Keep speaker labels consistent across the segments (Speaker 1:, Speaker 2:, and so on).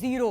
Speaker 1: 0,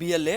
Speaker 2: BLA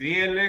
Speaker 3: BLA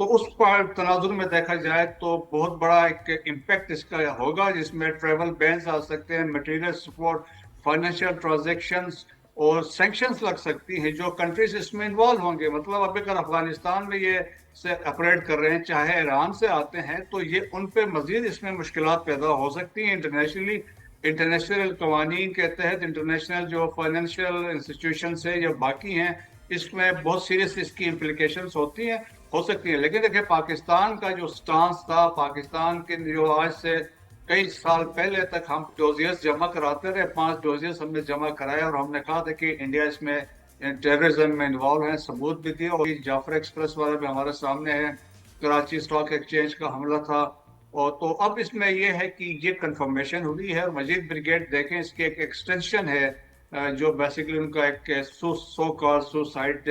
Speaker 3: تو اس پر تناظر میں دیکھا جائے تو بہت بڑا ایک امپیکٹ اس کا ہوگا، جس میں ٹریول بینز آ سکتے ہیں، مٹیریل سپورٹ، فائنینشیل ٹرانزیکشنز اور سینکشنز لگ سکتی ہیں جو کنٹریز اس میں انوالو ہوں گے. مطلب اب اگر افغانستان میں یہ سے آپریٹ کر رہے ہیں، چاہے ایران سے آتے ہیں، تو یہ ان پہ مزید اس میں مشکلات پیدا ہو سکتی ہیں. انٹرنیشنل قوانین کے تحت انٹرنیشنل جو فائنینشیل انسٹیٹیوشنز ہیں یا باقی ہیں، اس میں بہت سیریس اس کی امپلیکیشنز ہوتی ہیں، ہو سکتی ہیں. لیکن دیکھیں پاکستان کا جو سٹانس تھا، پاکستان کے جو آج سے کئی سال پہلے تک ہم ڈوزیز جمع کراتے رہے، 5 ڈوزیز ہم نے جمع کرائے اور ہم نے کہا تھا کہ انڈیا اس میں ٹیررزم میں انوالو ہیں، ثبوت بھی دیے. اور جعفر ایکسپریس والا بھی ہمارے سامنے ہے، کراچی سٹاک ایکسچینج کا حملہ تھا. اور تو اب اس میں یہ ہے کہ یہ کنفرمیشن ہوئی ہے. اور مجید بریگیڈ دیکھیں، اس کی ایک ایکسٹینشن ہے جو بیسیکلی ان کا ایک سو کال سوسائڈ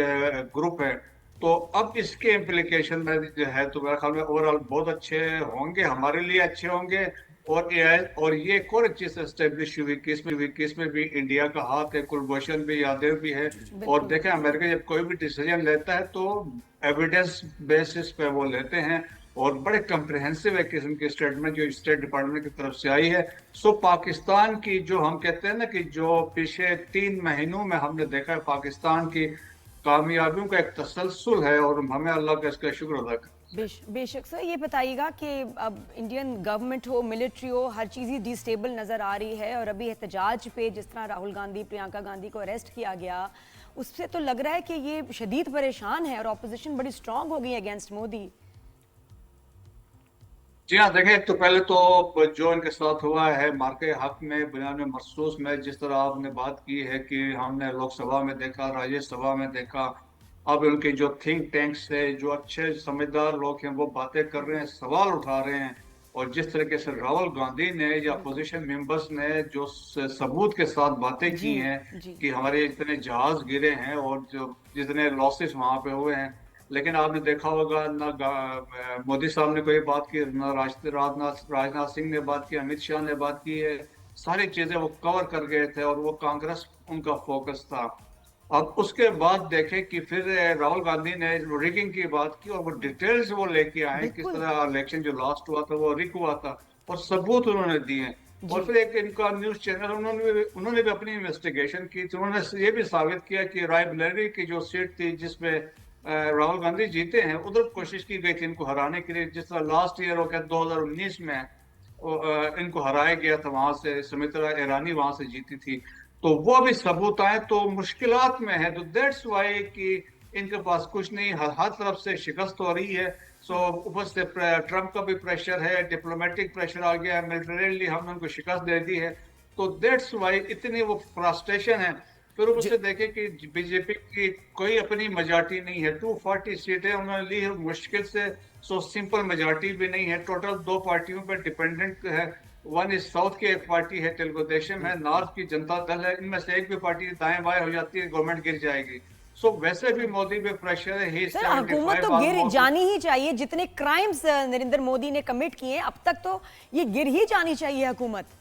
Speaker 3: گروپ ہے. تو اب اس کے امپلیکیشن میں جو ہے تو میرے خیال میں اوور آل بہت اچھے ہوں گے، ہمارے لیے اچھے ہوں گے. اور یہ ایک اور چیز اسٹیبلش ہوئی کہ اس میں بھی انڈیا کا ہاتھ ہے، کلبھوشن بھی، یادیو بھی ہے. اور دیکھیں امریکہ جب کوئی بھی ڈیسیجن لیتا ہے تو ایویڈنس بیسس پہ وہ لیتے ہیں، اور بڑے کمپریہنسو ایک قسم کی اسٹیٹمنٹ جو اسٹیٹ ڈپارٹمنٹ کی طرف سے آئی ہے. سو پاکستان کی جو ہم کہتے ہیں نا کہ جو پچھلے 3 مہینوں میں ہم نے دیکھا ہے پاکستان کی کامیابیوں کا ایک تسلسل ہے، اور ہمیں اللہ کا اس کا شکر ادا کرنا.
Speaker 1: بے شک سر. یہ بتائیے گا کہ اب انڈین گورنمنٹ ہو، ملٹری ہو، ہر چیز ہی ڈی اسٹیبل نظر آ رہی ہے، اور ابھی احتجاج پہ جس طرح راہل گاندھی، پرینکا گاندھی کو اریسٹ کیا گیا، اس سے تو لگ رہا ہے کہ یہ شدید پریشان ہے اور اپوزیشن بڑی اسٹرانگ ہو گئی ہے اگینسٹ مودی.
Speaker 3: جی ہاں، دیکھیں تو پہلے تو جو ان کے ساتھ ہوا ہے مارکے حق میں، بیان مخصوص میں، جس طرح آپ نے بات کی ہے کہ ہم نے لوک سبھا میں دیکھا، راجیہ سبھا میں دیکھا. اب ان کے جو تھنک ٹینکس سے جو اچھے سمجھدار لوگ ہیں وہ باتیں کر رہے ہیں، سوال اٹھا رہے ہیں. اور جس طریقے سے راہل گاندھی نے یا اپوزیشن ممبرز نے جو ثبوت کے ساتھ باتیں کی ہیں کہ ہمارے اتنے جہاز گرے ہیں اور جو جتنے لاسز وہاں پہ ہوئے ہیں. لیکن آپ نے دیکھا ہوگا نہ مودی صاحب نے کوئی بات کی، نہ راجناتھ سنگھ نے بات کی، امت شاہ نے بات کی ہے. ساری چیزیں وہ کور کر گئے تھے اور وہ کانگریس ان کا فوکس تھا. اب اس کے بعد دیکھیں کہ پھر راہل گاندھی نے ریگنگ کی بات کی، اور وہ ڈیٹیلز وہ لے کے آئے کس طرح الیکشن جو لاسٹ ہوا تھا وہ ریگ ہوا تھا، اور ثبوت انہوں نے دیے. اور پھر ایک ان کا نیوز چینل انہوں نے بھی اپنی انویسٹیگیشن کی تو انہوں نے یہ بھی ثابت کیا کہ رائے بریلی کی جو سیٹ تھی جس میں راہل گاندھی جیتے ہیں، ادھر کوشش کی گئی تھی ان کو ہرانے کے لیے. جس طرح لاسٹ ایئر ہو گیا 2019 میں ان کو ہرایا گیا تھا وہاں سے، سمیترا ایرانی وہاں سے جیتی تھی. تو وہ بھی ثبوت آئے تو مشکلات میں ہے. تو دیٹس وائی کہ ان کے پاس کچھ نہیں، ہر طرف سے شکست ہو رہی ہے. سو اوپر سے ٹرمپ کا بھی پریشر ہے، ڈپلومیٹک پریشر آ گیا ہے، ملٹریلی ہم نے ان کو شکست دے دی ہے. تو دیٹس وائی اتنی وہ فرسٹریشن ہے. پھر اوپر سے دیکھیں کہ بی جے پی کی کوئی اپنی میجارٹی نہیں ہے، 240 سیٹیں انہوں نے لی ہے مشکل سے. سو سمپل میجارٹی بھی نہیں ہے، ٹوٹل 2 پارٹیوں پہ ڈیپینڈنٹ ہے. ون از ساؤتھ کی ایک پارٹی ہے تیلگو دیشم ہے، نارتھ کی جنتا دل ہے. ان میں سے ایک بھی پارٹی دائیں بائیں ہو جاتی ہے گورنمنٹ گر جائے گی. سو ویسے بھی مودی پہ پریشر ہے.
Speaker 1: سر حکومت تو گر جانی ہی چاہیے، جتنے کرائمز نریندر مودی نے کمٹ کیے ہیں اب تک تو یہ گر ہی جانی چاہیے حکومت.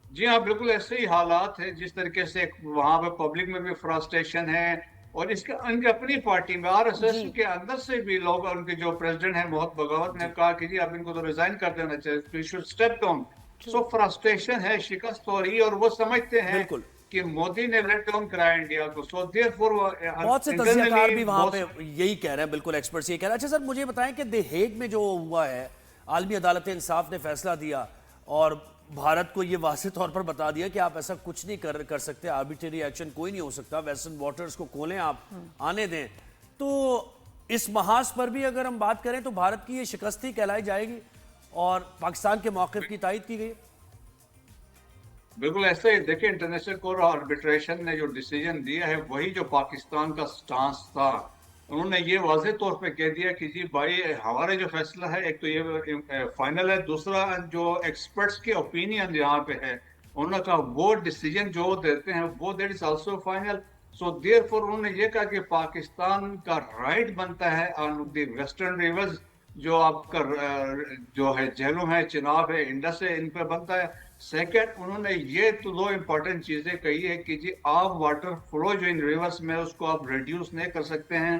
Speaker 3: جی ہاں، بالکل ایسے ہی حالات ہیں. جس طریقے سے وہاں پہ پبلک میں بھی فرسٹریشن ہے، اور اس کے ان کی اپنی پارٹی میں آر ایس ایس کے اندر سے بھی لوگ، ان کے جو پریزیڈنٹ ہیں محمد بغاوت نے کہا کہ جی اب ان کو تو ریزائن کر دینا چاہیے، should step down. So frustration ہے، شکست ہو رہی ہے، اور وہ سمجھتے ہیں کہ مودی نے لیٹ ڈاؤن کرایا انڈیا کو. سو دیئر فور
Speaker 2: بہت سے تجزیہ کار بھی وہاں پہ یہی کہہ رہے ہیں، بالکل ایکسپرٹس یہ کہہ رہے ہیں. اچھا سر مجھے بتائیں کہ دی ہیگ میں جو ہوا ہے، عالمی عدالت انصاف نے فیصلہ دیا اور بھارت کو یہ واضح طور پر بتا دیا کہ آپ ایسا کچھ نہیں کر سکتے، آربیٹری ایکشن کوئی نہیں ہو سکتا، ویسٹرن واٹرز کو کھولیں، آپ آنے دیں. تو اس محاذ پر بھی اگر ہم بات کریں تو بھارت کی یہ شکستی کہلائی جائے گی اور پاکستان کے موقف کی تائید کی گئی.
Speaker 3: بالکل ایسے ہی دیکھیں، انٹرنیشنل کورٹ آف آربیٹریشن نے جو ڈیسیجن دیا ہے وہی جو پاکستان کا سٹانس تھا. انہوں نے یہ واضح طور پہ کہہ دیا کہ جی بھائی ہمارا جو فیصلہ ہے ایک تو یہ فائنل ہے، دوسرا جو ایکسپرٹس کے اوپینین یہاں پہ ہے انہوں نے کہا وہ ڈیسیجن جو دیتے ہیں وہ that is also final. So therefore انہوں نے یہ کہا کہ پاکستان کا رائٹ بنتا ہے آن دی ویسٹرن ریورز، جو آپ کا جو ہے جہلم ہے، چناب ہے، انڈس ہے، ان پہ بنتا ہے. سیکنڈ انہوں نے یہ تو 2 امپورٹنٹ چیزیں کہی ہے کہ جی آپ واٹر فلو جو ان ریورس میں اس کو آپ ریڈیوس نہیں کر سکتے ہیں.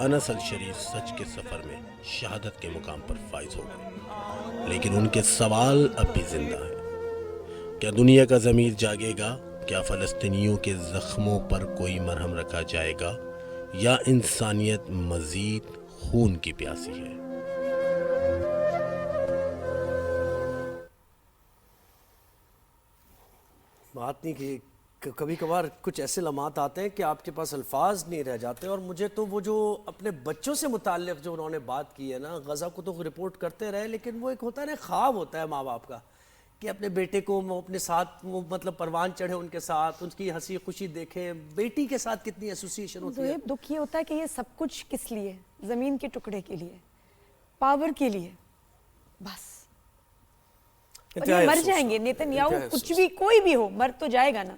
Speaker 4: انس الشریف سچ کے سفر میں شہادت کے مقام پر فائز ہو گئے، لیکن ان کے سوال اب بھی زندہ ہیں۔ کیا دنیا کا ضمیر جاگے گا؟ کیا فلسطینیوں کے زخموں پر کوئی مرہم رکھا جائے گا، یا انسانیت مزید خون کی پیاسی ہے؟
Speaker 2: بات نہیں کہ کبھی کبھار کچھ ایسے لمحات آتے ہیں کہ آپ کے پاس الفاظ نہیں رہ جاتے، اور مجھے تو وہ جو اپنے بچوں سے متعلق جو انہوں نے بات کی ہے نا، غزہ کو تو رپورٹ کرتے رہے، لیکن وہ ایک ہوتا ہے نا، خواب ہوتا ہے ماں باپ کا کہ اپنے بیٹے کو وہ اپنے ساتھ وہ مطلب پروان چڑھے، ان کے ساتھ ان کی ہنسی خوشی دیکھیں، بیٹی کے ساتھ کتنی ایسوسیشن ہوتی ہے۔
Speaker 1: دکھ یہ ہوتا ہے کہ یہ سب کچھ کس لیے؟ زمین کے ٹکڑے کے لیے، پاور کے لیے، بس۔ اور یہ مر جائیں گے، نیتن یاہو کچھ بھی کوئی بھی ہو مر تو جائے گا نا،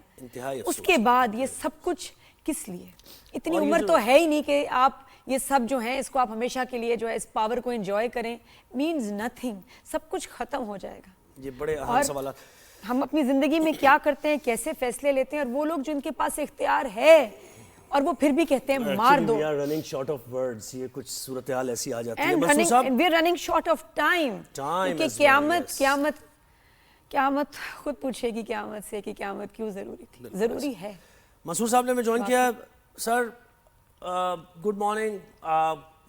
Speaker 1: اس کے بعد یہ سب کچھ کس لیے؟ اتنی عمر تو ہے ہی نہیں کہ آپ یہ سب جو ہیں اس کو آپ ہمیشہ کے لیے جو ہے اس پاور کو انجوائے کریں، مینز نتھنگ، سب کچھ ختم ہو جائے گا۔
Speaker 2: یہ بڑے اہم سوالات۔
Speaker 1: ہم اپنی زندگی میں کیا کرتے ہیں، کیسے فیصلے لیتے ہیں، اور وہ لوگ جن کے پاس اختیار ہے اور وہ پھر بھی کہتے ہیں مار دو۔
Speaker 2: We are running short of words، یہ کچھ صورتحال ایسی آ جاتی ہے۔
Speaker 1: And we are running short of time، کیونکہ قیامت خود پوچھے گی قیامت سے کہ قیامت کیوں ضروری تھی۔ ضروری ہے۔
Speaker 2: منصور صاحب نے ہمیں جوائن کیا۔ سر گڈ مارننگ،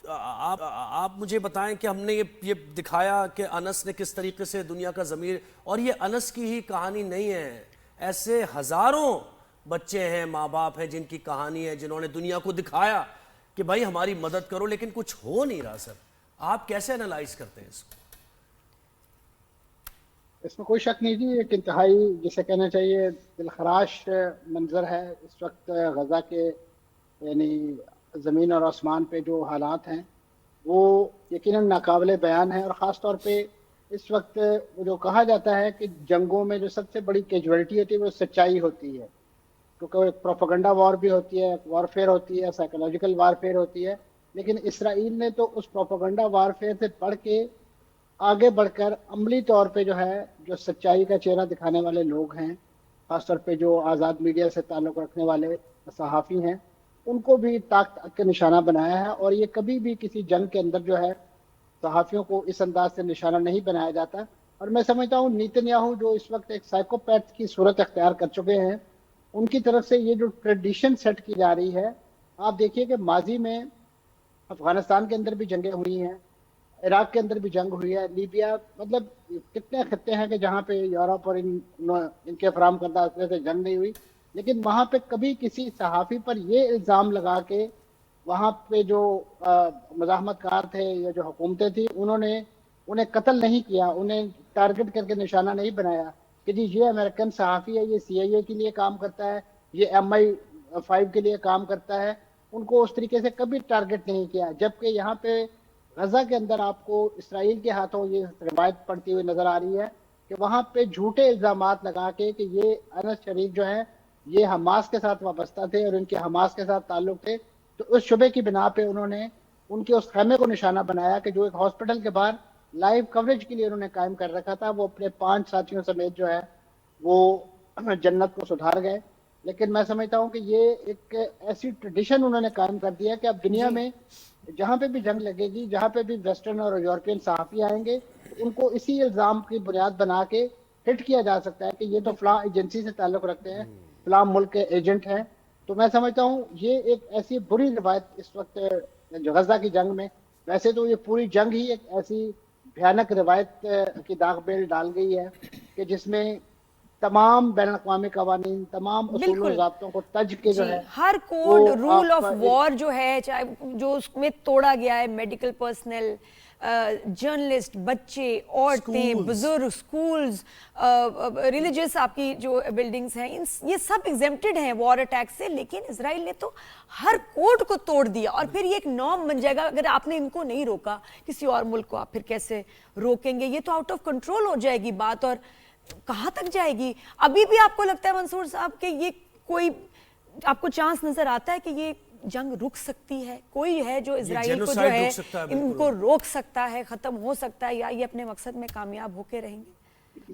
Speaker 2: آپ مجھے بتائیں کہ ہم نے یہ دکھایا کہ انس نے کس طریقے سے دنیا کا ضمیر، اور یہ انس کی ہی کہانی نہیں ہے، ایسے ہزاروں بچے ہیں، ماں باپ ہیں جن کی کہانی ہے، جنہوں نے دنیا کو دکھایا کہ بھائی ہماری مدد کرو، لیکن کچھ ہو نہیں رہا۔ سر آپ کیسے انالائز کرتے ہیں اس کو؟
Speaker 5: اس میں کوئی شک نہیں جی، ایک انتہائی جسے کہنا چاہیے دلخراش منظر ہے اس وقت غزہ کے، یعنی زمین اور آسمان پہ جو حالات ہیں وہ یقیناً ناقابل بیان ہیں، اور خاص طور پہ اس وقت وہ جو کہا جاتا ہے کہ جنگوں میں جو سب سے بڑی کیجویلٹی ہوتی ہے وہ سچائی ہوتی ہے، کیونکہ ایک پروپیگنڈا وار بھی ہوتی ہے، وارفیئر ہوتی ہے، سائیکولوجیکل وارفیئر ہوتی ہے، لیکن اسرائیل نے تو اس پروپیگنڈا وارفیئر سے پڑھ کے آگے بڑھ کر عملی طور پہ جو ہے جو سچائی کا چہرہ دکھانے والے لوگ ہیں، خاص طور پہ جو آزاد میڈیا سے تعلق رکھنے والے صحافی ہیں، ان کو بھی تاک کے نشانہ بنایا ہے، اور یہ کبھی بھی کسی جنگ کے اندر جو ہے صحافیوں کو اس انداز سے نشانہ نہیں بنایا جاتا۔ اور میں سمجھتا ہوں نیتن یاہو جو اس وقت ایک سائیکوپیتھ کی صورت اختیار کر چکے ہیں، ان کی طرف سے یہ جو ٹریڈیشن سیٹ کی جا رہی ہے، آپ دیکھیے کہ ماضی میں افغانستان کے اندر بھی جنگیں ہوئی ہیں، عراق کے اندر بھی جنگ ہوئی ہے، لیبیا، مطلب کتنے خطے ہیں کہ جہاں پہ یورپ اور ان کے فراہم کردہ اسلحے سے جنگ نہیں ہوئی، لیکن وہاں پہ کبھی کسی صحافی پر یہ الزام لگا کے وہاں پہ جو مزاحمت کار تھے یا جو حکومتیں تھیں انہیں قتل نہیں کیا، انہیں ٹارگٹ کر کے نشانہ نہیں بنایا کہ جی یہ امریکن صحافی ہے، یہ CIA کے لیے کام کرتا ہے، یہ MI5 کے لیے کام کرتا ہے، ان کو اس طریقے سے کبھی ٹارگٹ نہیں کیا۔ جبکہ یہاں پہ غزہ کے اندر آپ کو اسرائیل کے ہاتھوں یہ روایت پڑتی ہوئی نظر آ رہی ہے کہ وہاں پہ جھوٹے الزامات لگا کے کہ یہ انس شریف جو ہیں یہ حماس کے ساتھ وابستہ تھے اور ان کے حماس کے ساتھ تعلق تھے، تو اس شبے کی بنا پہ انہوں نے ان کے اس خیمے کو نشانہ بنایا کہ جو ایک ہاسپٹل کے باہر لائیو کوریج کے لیے انہوں نے قائم کر رکھا تھا، وہ اپنے 5 ساتھیوں سمیت جو ہے وہ جنت کو سدھار گئے۔ لیکن میں سمجھتا ہوں کہ یہ ایک ایسی ٹریڈیشن انہوں نے قائم کر دیا کہ اب دنیا میں جہاں پہ بھی جنگ لگے گی، جہاں پہ بھی ویسٹرن اور یورپین صحافی آئیں گے، ان کو اسی الزام کی بنیاد بنا کے ہٹ کیا جا سکتا ہے کہ یہ تو فلاں ایجنسی سے تعلق رکھتے ہیں، فلاں ملک کے ایجنٹ ہیں۔ تو میں سمجھتا ہوں یہ ایک ایسی بری روایت اس وقت غزہ کی جنگ میں، ویسے تو یہ پوری جنگ ہی ایک ایسی بھیانک روایت کی داغ بیل ڈال گئی ہے کہ جس میں تمام بین الاقوامی قوانین، تمام اصول و ضابطوں کو تج کے جو ہے
Speaker 1: ہر کوڈ رول آف وار جو ہے، چاہے جو اس میں توڑا گیا ہے، میڈیکل پرسنل، جرنلسٹ، بچے، عورتیں، بزرگ، سکولز، ریلیجس آپ کی جو بلڈنگز ہیں، یہ سب ایگزیمپٹڈ ہیں وار اٹیک سے، لیکن اسرائیل نے تو ہر کوڈ کو توڑ دیا، اور پھر یہ ایک نارم بن جائے گا۔ اگر آپ نے ان کو نہیں روکا، کسی اور ملک کو آپ پھر کیسے روکیں گے؟ یہ تو آؤٹ آف کنٹرول ہو جائے گی بات، اور کہاں تک جائے گی؟ ابھی بھی آپ کو لگتا ہے منصور صاحب کہ یہ کوئی آپ کو چانس نظر آتا ہے کہ یہ جنگ رک سکتی ہے؟ کوئی ہے جو اسرائیل کو جو ہے ان کو روک سکتا ہے، ختم ہو سکتا ہے، یا یہ اپنے مقصد میں کامیاب ہو کے رہیں گے؟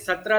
Speaker 6: 17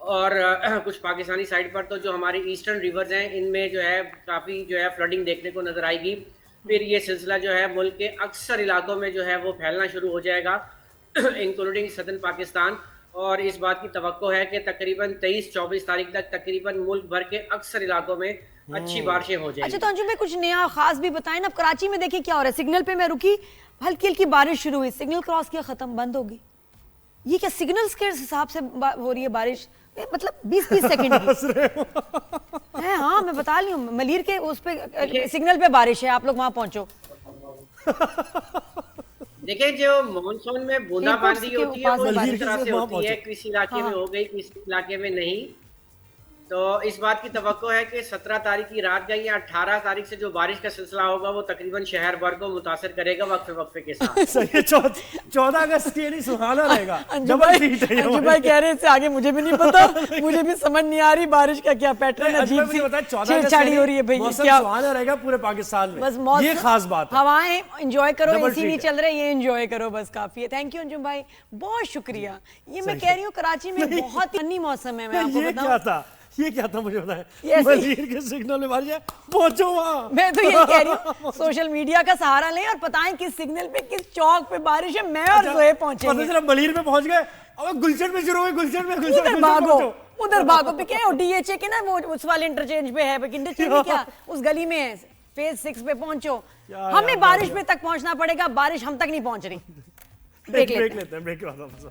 Speaker 6: اور کچھ پاکستانی سائڈ پر تو جو ہماری ایسٹرن ریورز ہیں ان میں جو ہے کافی جو ہے فلڈنگ دیکھنے کو نظر آئے گی. پھر یہ سلسلہ جو ہے ملک کے اکثر علاقوں میں جو ہے وہ پھیلنا شروع ہو جائے گا انکلوڈنگ سدرن پاکستان. اور اس بات کی توقع ہے کہ تقریباً 23-24 تاریخ تک تقریباً ملک بھر کے اکثر علاقوں میں اچھی بارشیں ہو جائیں گی.
Speaker 1: اچھا تو انجم بھائی کچھ نیا خاص بھی بتائیں نا. اب کراچی میں دیکھیں کیا ہو رہا ہے, سگنل پہ میں رکی, ہلکی ہلکی بارش شروع ہوئی, سگنل کراس کیا ختم, بند ہوگی. یہ کیا سگنلز کے حساب سے ہو رہی ہے بارش, مطلب 20-20 سیکنڈ کی ہے. ہاں میں بتا رہی ہوں, ملیر کے اس پہ سگنل پہ بارش ہے, آپ لوگ وہاں پہنچو.
Speaker 6: دیکھیں جو مونسون میں بوندا باندی ہوتی ہے وہ اس طرح سے ہوتی ہے, کسی علاقے میں ہو گئی کسی علاقے میں نہیں. تو اس بات کی توقع ہے کہ 17 تاریخ کی رات گئی یا 18 تاریخ سے جو بارش کا سلسلہ ہوگا وہ تقریباً شہر بھر کو متاثر کرے گا وقفے وقفے کے ساتھ.
Speaker 2: 14 اگست کی نہیں سہانا رہے گا.
Speaker 1: انجم بھائی کہہ رہے ہیں اس سے آگے مجھے بھی نہیں پتا, مجھے بھی سمجھ نہیں آ رہی بارش کا کیا پیٹرن عجیب سی چھیڑ چھاڑی ہو رہی ہے بھائی. کیا
Speaker 2: سہانا رہے گا پورے پاکستان میں,
Speaker 1: بس
Speaker 2: یہ خاص بات ہے.
Speaker 1: ہوائیں انجوائے کرو, اسی نہیں چل رہے, یہ انجوائے کرو بس کافی ہے. تھینک یو انجم بھائی, بہت شکریہ. یہ میں کہہ رہی ہوں کراچی میں بہت فنی موسم ہے. میں آپ کو بتاؤں
Speaker 2: یہ کیا تھا مجھے بتائیں, ملیر کے سگنل میں بارش ہے, پہنچو وہاں.
Speaker 1: میں تو یہ کہہ رہی ہوں سوشل میڈیا کا سہارا لیں اور بتائیں کس سگنل پہ کس چوک پہ بارش ہے, میں اور زوہیب پہنچیں گے.
Speaker 2: پتہ چلا ملیر میں پہنچ گئے, اب گلشن میں شروع ہوئی, گلشن میں
Speaker 1: ادھر بھاگو پہ کیا ڈی ایچ اے کے نا وہ اس والے انٹرچینج پہ ہے, انٹرچینج میں کیا اس گلی میں ہے, فیز 6 پہ پہنچو. ہمیں بارش پہ تک پہنچنا پڑے گا, بارش ہم تک نہیں پہنچ رہی.
Speaker 2: بریک لیتے ہیں, بریک کے بعد واپس.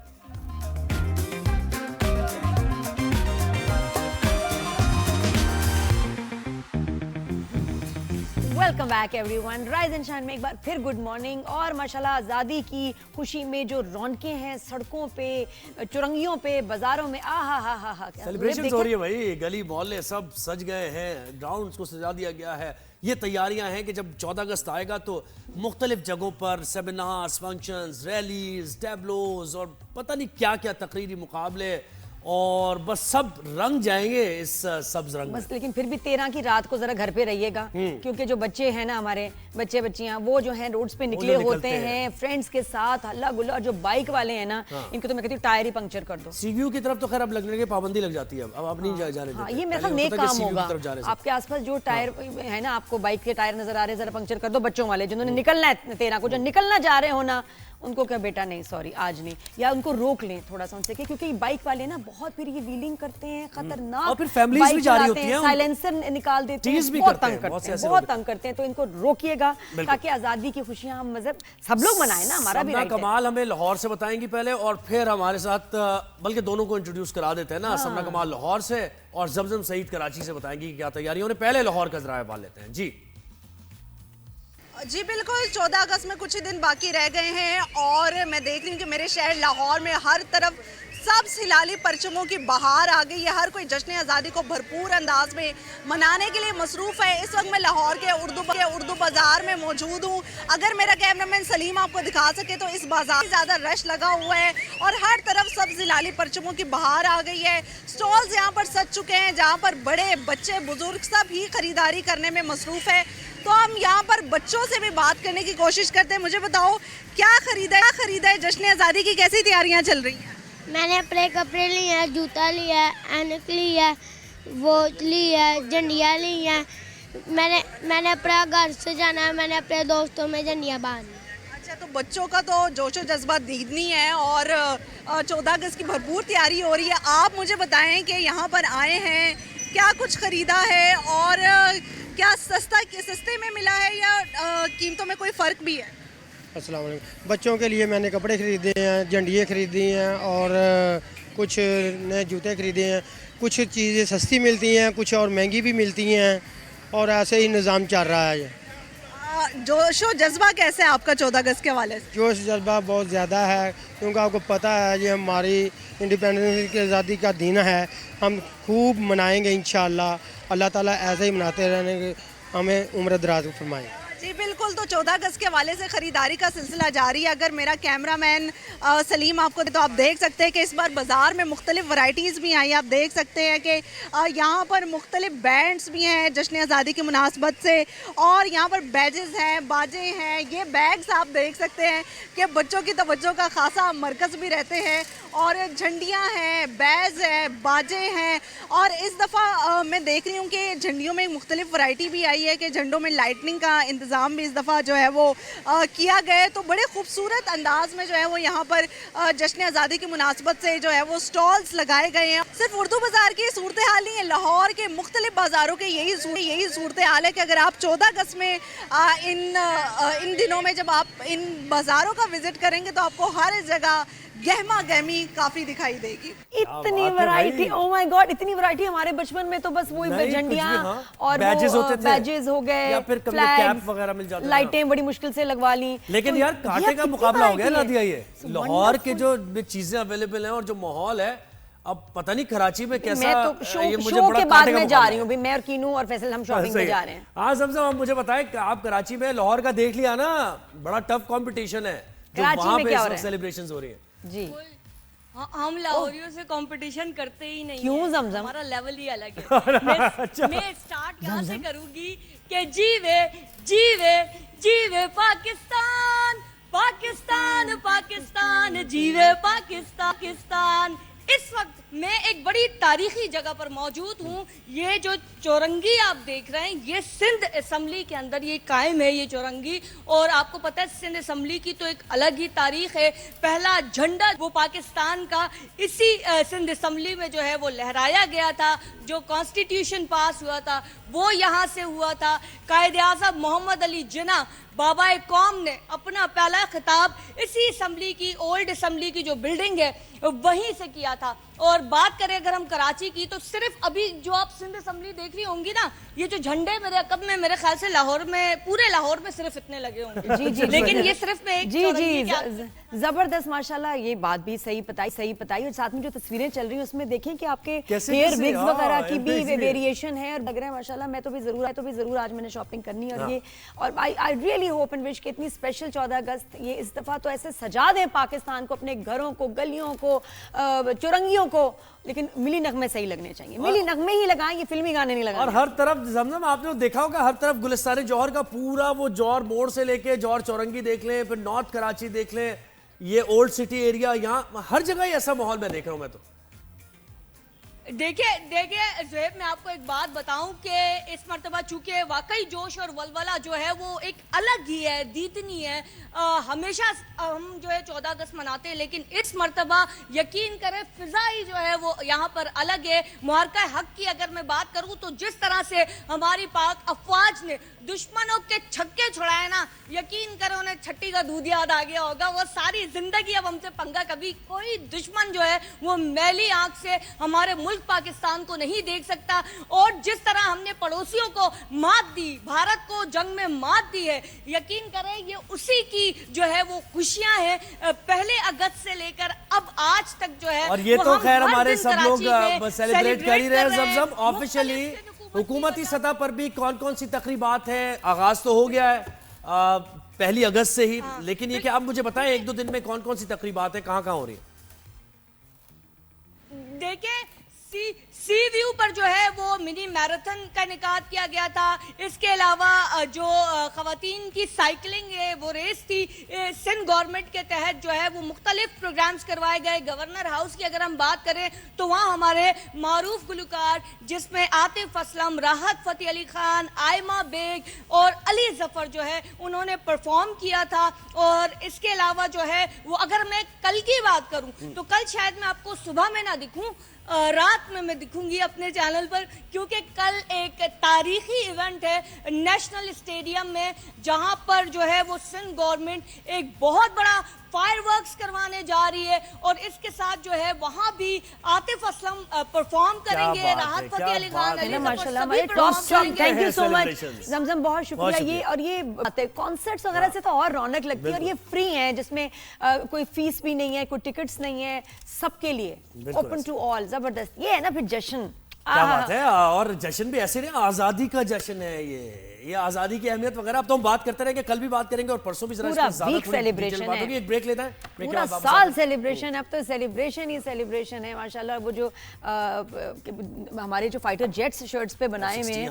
Speaker 1: Welcome back every one. Rise and shine میں ایک بار پھر گڈ مارننگ. اور ماشاءاللہ آزادی کی خوشی میں جو رونقیں ہیں سڑکوں پہ, چرنگیوں پہ, بازاروں میں,
Speaker 2: سیلیبریشنز ہو رہی ہے بھائی, گلی محلے سب سج گئے ہیں, گراؤنڈز کو سجا دیا گیا ہے. یہ تیاریاں ہیں کہ جب 14 اگست آئے گا تو مختلف جگہوں پر سیمینارز, فنکشنز, ریلیز, ٹیبلوز اور پتہ نہیں کیا کیا تقریری مقابلے, اور بس سب رنگ جائیں گے اس سبز رنگ میں.
Speaker 1: بس لیکن پھر بھی 13 کی رات کو ذرا گھر پہ رہیے گا, کیونکہ جو بچے ہیں نا ہمارے بچے بچیاں وہ جو ہیں روڈز پہ نکلے ہوتے ہیں فرینڈز کے ساتھ ہلا گلا, اور جو بائک والے ہیں نا ان کو تو میں کہتی ہوں ٹائر ہی پنکچر کر دو.
Speaker 2: سی وی یو کی طرف تو خیر اب لگنے کی پابندی لگ جاتی ہے, اب آپ نہیں جانے دیتے.
Speaker 1: یہ میرا نیک کام ہوگا. آپ کے آس پاس جو ٹائر ہے نا, آپ کو بائک کے ٹائر نظر آ رہے ہیں, ذرا پنکچر کر دو. بچوں والے جنہوں نے نکلنا ہے 13 کو, جو نکلنا چاہ رہے ہو نا, ان کو کیا بیٹا نہیں سوری آج نہیں, یا ان کو روک لیں تھوڑا سا ان سے, کیونکہ بائک والے نا بہت پھر یہ ویلنگ کرتے ہیں, خطرناک,
Speaker 2: اور پھر فیملیز بھی جاری ہوتی ہیں,
Speaker 1: سائلنسر نکال دیتے ہیں, بہت تنگ کرتے ہیں, بہت تنگ کرتے ہیں. تو ان کو روکیے گا تاکہ آزادی کی خوشیاں ہم مذہب سب لوگ منائیں نا, ہمارا بھی رائٹ ہے.
Speaker 2: کمال ہمیں لاہور سے بتائیں گی پہلے, اور پھر ہمارے ساتھ بلکہ دونوں کو انٹروڈیوس کرا دیتے ہیں نا. سمنا کمال لاہور سے اور زمزم سعید کراچی سے بتائیں گی کیا تیاریوں نے. پہلے لاہور کا ذرائع حوالے لیتے ہیں.
Speaker 7: جی بالکل, 14 اگست میں کچھ ہی دن باقی رہ گئے ہیں, اور میں دیکھ رہی ہوں کہ میرے شہر لاہور میں ہر طرف سبز ہلالی پرچموں کی بہار آ گئی ہے. ہر کوئی جشن آزادی کو بھرپور انداز میں منانے کے لیے مصروف ہے. اس وقت میں لاہور کے اردو بازار میں موجود ہوں. اگر میرا کیمرامین سلیم آپ کو دکھا سکے تو اس بازار میں زیادہ رش لگا ہوا ہے, اور ہر طرف سبز ہلالی پرچموں کی بہار آ گئی ہے. سٹالز یہاں پر سج چکے ہیں, جہاں پر بڑے بچے بزرگ سب ہی خریداری کرنے میں مصروف ہے. تو ہم یہاں پر بچوں سے بھی بات کرنے کی کوشش کرتے ہیں. مجھے بتاؤ کیا خریدا ہے, جشن آزادی کی کیسی تیاریاں چل رہی ہیں؟
Speaker 8: میں نے اپنے کپڑے لیے ہیں, جوتا لیا ہے, اینک لی ہے, واچ لی ہے, جھنڈیاں لی ہیں. میں نے اپنا گھر سے جانا ہے, میں نے اپنے دوستوں میں جھنڈیاں باندھنی.
Speaker 7: اچھا, تو بچوں کا تو جوش و جذبہ دیدنی ہے, اور 14 اگست کی بھرپور تیاری ہو رہی ہے. آپ مجھے بتائیں کہ یہاں پر آئے ہیں, کیا کچھ خریدا ہے, اور کیا سستے میں ملا ہے یا قیمتوں میں کوئی فرق بھی ہے؟
Speaker 9: السلام علیکم. بچوں کے لیے میں نے کپڑے خریدے ہیں, جھنڈیاں خریدی ہیں, اور کچھ نئے جوتے خریدے ہیں. کچھ چیزیں سستی ملتی ہیں, کچھ اور مہنگی بھی ملتی ہیں, اور ایسے ہی نظام چل رہا ہے.
Speaker 7: جوش و جذبہ کیسے ہے آپ کا 14 اگست کے حوالے سے؟
Speaker 9: جوش جذبہ بہت زیادہ ہے, کیونکہ آپ کو پتہ ہے یہ ہماری انڈیپینڈنس کی آزادی کا دن ہے. ہم خوب منائیں گے انشاءاللہ. اللہ تعالیٰ ایسے ہی مناتے رہنے کے ہمیں عمر دراز فرمائیں.
Speaker 7: جی بالکل, تو 14 اگست کے حوالے سے خریداری کا سلسلہ جاری ہے. اگر میرا کیمرہ مین سلیم آپ کو تو آپ دیکھ سکتے ہیں کہ اس بار بازار میں مختلف ورائٹیز بھی آئی. آپ دیکھ سکتے ہیں کہ یہاں پر مختلف بینڈز بھی ہیں جشن آزادی کی مناسبت سے, اور یہاں پر بیجز ہیں, باجے ہیں. یہ بیگز آپ دیکھ سکتے ہیں کہ بچوں کی توجہ کا خاصا مرکز بھی رہتے ہیں, اور جھنڈیاں ہیں, بیز ہے, باجے ہیں, اور اس دفعہ میں دیکھ رہی ہوں کہ جھنڈیوں میں مختلف ورائٹی بھی آئی ہے کہ جھنڈوں میں لائٹننگ کا انتظام بھی اس دفعہ جو ہے وہ کیا گیا ہے. تو بڑے خوبصورت انداز میں جو ہے وہ یہاں پر جشن آزادی کی مناسبت سے جو ہے وہ سٹالز لگائے گئے ہیں. صرف اردو بازار کی صورتحال نہیں ہے, لاہور کے مختلف بازاروں کے یہی صورتحال ہے کہ اگر آپ 14 اگست میں ان دنوں میں جب آپ ان بازاروں کا وزٹ کریں گے تو آپ کو ہر جگہ گہما گہمی کافی دکھائی دے گی.
Speaker 1: اتنی ورائٹی, او مائی گاڈ, اتنی ورائٹی. ہمارے بچپن میں تو بس وہی جھنڈیاں اور بیجز ہو گئے, فلیگز وغیرہ مل جاتے, لائٹیں بڑی مشکل سے لگوا لی.
Speaker 2: لیکن یار کانٹے کا مقابلہ ہو گیا نادیہ. یہ لاہور کے جو چیزیں اویلیبل ہیں اور جو ماحول ہے, اب پتہ نہیں کراچی میں کیسا.
Speaker 1: میں تو شو کے بعد میں جا رہی ہوں, میں اور کینو اور فیصل ہم شاپنگ پہ جا رہے ہیں.
Speaker 2: ہاں زمزم, آپ مجھے بتائیں کہ آپ کراچی میں لاہور کا دیکھ لیا نا, بڑا ٹف کمپٹیشن ہے جو وہاں پہ سیلیبریشنز ہو رہی ہیں.
Speaker 1: جی
Speaker 10: ہم لاہوریوں سے کمپٹیشن کرتے ہی نہیں.
Speaker 1: کیوں زمزم؟
Speaker 10: ہمارا لیول ہی الگ ہے. میں سٹارٹ یہاں سے کروں گی کہ جیوے جیوے جیوے پاکستان پاکستان پاکستان, جیوے پاکستان. اس وقت میں ایک بڑی تاریخی جگہ پر موجود ہوں. یہ جو چورنگی آپ دیکھ رہے ہیں یہ سندھ اسمبلی کے اندر یہ قائم ہے, یہ چورنگی. اور آپ کو پتہ ہے سندھ اسمبلی کی تو ایک الگ ہی تاریخ ہے. پہلا جھنڈا وہ پاکستان کا اسی سندھ اسمبلی میں جو ہے وہ لہرایا گیا تھا. جو کانسٹیٹیوشن پاس ہوا تھا وہ یہاں سے ہوا تھا. قائد اعظم محمد علی جناح بابا قوم نے اپنا پہلا خطاب اسی اسمبلی کی, اولڈ اسمبلی کی جو بلڈنگ ہے وہیں سے کیا تھا. اور بات کریں اگر ہم کراچی کی تو صرف ابھی جو آپ سندھ اسمبلی دیکھ رہی ہوں گی نا, یہ جو جھنڈے میرے عقب میں, میرے خیال سے لاہور میں, پورے لاہور میں صرف اتنے لگے ہوں گے. جی لیکن یہ صرف میں ایک
Speaker 1: جی زبردست ماشاءاللہ. یہ بات بھی صحیح بتائی. اور ساتھ میں جو تصویریں چل رہی ہیں اس میں دیکھیں کہ آپ کے ہیئر وگز وغیرہ کی بھی ویریشن ہے اور لگ رہا ہے ماشاءاللہ. میں تو بھی ضرور آج میں نے شاپنگ کرنی ہے. اور یہ اور I really hope and wish کہ اتنی اسپیشل 14 اگست یہ اس دفعہ تو ایسے سجا دیں پاکستان کو, اپنے گھروں کو, گلیوں کو, چورنگیوں کو, لیکن ملی نغمے صحیح لگنے چاہیے. ملی نغمے ہی لگائیں, یہ فلمی گانے نہیں لگائیں.
Speaker 2: اور ہر طرف زمزم آپ نے دیکھا ہوگا, ہر طرف گلستان جوہر کا پورا وہ جوہر موڑ سے لے کے جوہر چورنگی دیکھ لیں, پھر نارتھ کراچی دیکھ لیں, یہ اولڈ سٹی ایریا, یہاں ہر جگہ ہی ایسا ماحول میں دیکھ رہا ہوں. میں تو
Speaker 10: دیکھیں زہیب, میں آپ کو ایک بات بتاؤں کہ اس مرتبہ چونکہ واقعی جوش اور ولولہ جو ہے وہ ایک الگ ہی ہے, دیدنی ہے. ہمیشہ ہم جو ہے 14 اگست مناتے ہیں, لیکن اس مرتبہ یقین کریں فضا ہی جو ہے وہ یہاں پر الگ ہے. محرکہ حق کی اگر میں بات کروں تو جس طرح سے ہماری پاک افواج نے دشمنوں کے چھکے چھڑائے نا, یقین کریں انہیں چھٹی کا دودھ یاد آ گیا ہوگا. وہ ساری زندگی اب ہم سے پنگا, کبھی کوئی دشمن جو ہے وہ میلی آنکھ سے ہمارے ملک پاکستان کو نہیں دیکھ سکتا. اور جس طرح ہم نے پڑوسیوں کو مات دی, بھارت کو جنگ میں مات دی ہے, یقین کریں یہ اسی کی جو ہے وہ خوشیاں ہیں پہلے اگست سے لے کر اب آج تک جو ہے.
Speaker 2: اور یہ تو خیر ہمارے سب لوگ سیلیبریٹ کر ہی رہے ہیں. زمزم آفیشلی حکومتی سطح پر بھی کون کون سی تقریبات ہیں؟ آغاز تو ہو گیا ہے 1 اگست سے ہی, لیکن یہ کہ آپ مجھے بتائیں 1-2 دن میں کون کون سی تقریبات ہیں, کہاں ہو رہی ہیں؟
Speaker 10: دیکھیں سی ویو پر جو ہے وہ منی میراتھن کا انعقاد کیا گیا تھا. اس کے علاوہ جو خواتین کی سائیکلنگ ہے وہ ریس تھی. سندھ گورنمنٹ کے تحت جو ہے وہ مختلف پروگرامز کروائے گئے. گورنر ہاؤس کی اگر ہم بات کریں تو وہاں ہمارے معروف گلوکار جس میں عاطف اسلم, راحت فتح علی خان, آئمہ بیگ اور علی ظفر جو ہے انہوں نے پرفارم کیا تھا. اور اس کے علاوہ جو ہے وہ اگر میں کل کی بات کروں تو کل شاید میں آپ کو صبح میں نہ دکھوں, رات میں دکھوں گی اپنے چینل پر, کیونکہ کل ایک تاریخی ایونٹ ہے نیشنل اسٹیڈیم میں, جہاں پر جو ہے وہ سندھ گورنمنٹ ایک بہت بڑا فائر ورکس کروانے جا رہی ہے. اور اس کے ساتھ جو ہے وہاں بھی عاطف اسلم پرفارم کریں گے, Rahat Fateh Ali Khan,
Speaker 1: thank you so مچ زمزم, بہت شکریہ. یہ اور یہ کانسرٹس وغیرہ سے تو اور رونق لگتی ہے, اور یہ فری ہیں جس میں کوئی فیس بھی نہیں ہے, کوئی ٹکٹس نہیں ہے, سب کے لیے اوپن ٹو آل. زبردست. یہ ہے نا پھر جشن,
Speaker 2: کیا بات ہے. اور جشن بھی ایسے نہیں, آزادی کا جشن ہے یہ آزادی کی اہمیت وغیرہ. اب تو ہم بات کرتے رہیں گے, کل بھی بات کریں گے اور پرسوں بھی ذرا
Speaker 1: سیلیبریشن ہے.
Speaker 2: ایک بریک لیتا ہے,
Speaker 1: پورا سال سیلیبریشن ہے, اب تو سیلیبریشن ہی سیلیبریشن ہے ماشاءاللہ. وہ جو ہمارے جو فائٹر جیٹس شرٹس پہ بنائے ہوئے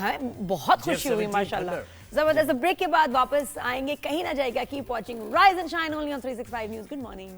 Speaker 1: ہیں, بہت خوشی ہوئی ماشاءاللہ. زبردست. بریک کے بعد واپس آئیں گے, کہیں نہ جائے گا. Keep watching rise and shine only on 365 news. Good morning.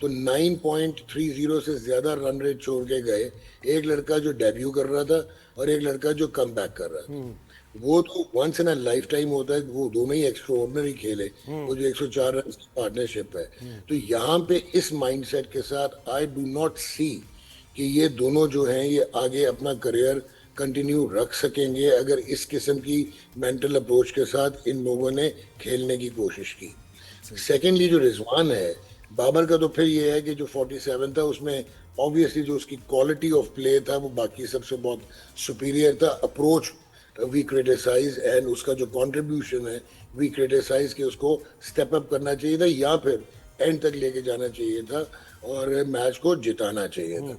Speaker 11: تو 9.30 سے زیادہ رن ریٹ چھوڑ کے گئے. ایک لڑکا جو ڈیبیو کر رہا تھا اور ایک لڑکا جو کم بیک کر رہا تھا. وہ تو once in a lifetime ہوتا ہے, وہ دونوں ہی ایکسٹرا آرڈنری کھیلے, وہ جو 104 رن کی پارٹنرشپ ہے. تو یہاں پہ اس مائنڈ سیٹ کے ساتھ آئی ڈو ناٹ سی کہ یہ دونوں جو ہیں یہ آگے اپنا کریئر کنٹینیو رکھ سکیں گے اگر اس قسم کی مینٹل اپروچ کے ساتھ ان لوگوں نے کھیلنے کی کوشش کی. سیکنڈلی جو رضوان ہے, بابر کا تو پھر یہ ہے کہ جو 47 تھا اس میں obviously جو اس کی کوالٹی آف پلے تھا وہ باقی سب سے بہت سپیریئر تھا. اپروچ وی کریٹیسائز اینڈ اس کا جو کنٹریبیوشن ہے وی کریٹیسائز کہ اس کو اسٹیپ اپ کرنا چاہیے تھا یا پھر اینڈ تک لے کے جانا چاہیے تھا اور میچ کو جتانا چاہیے تھا.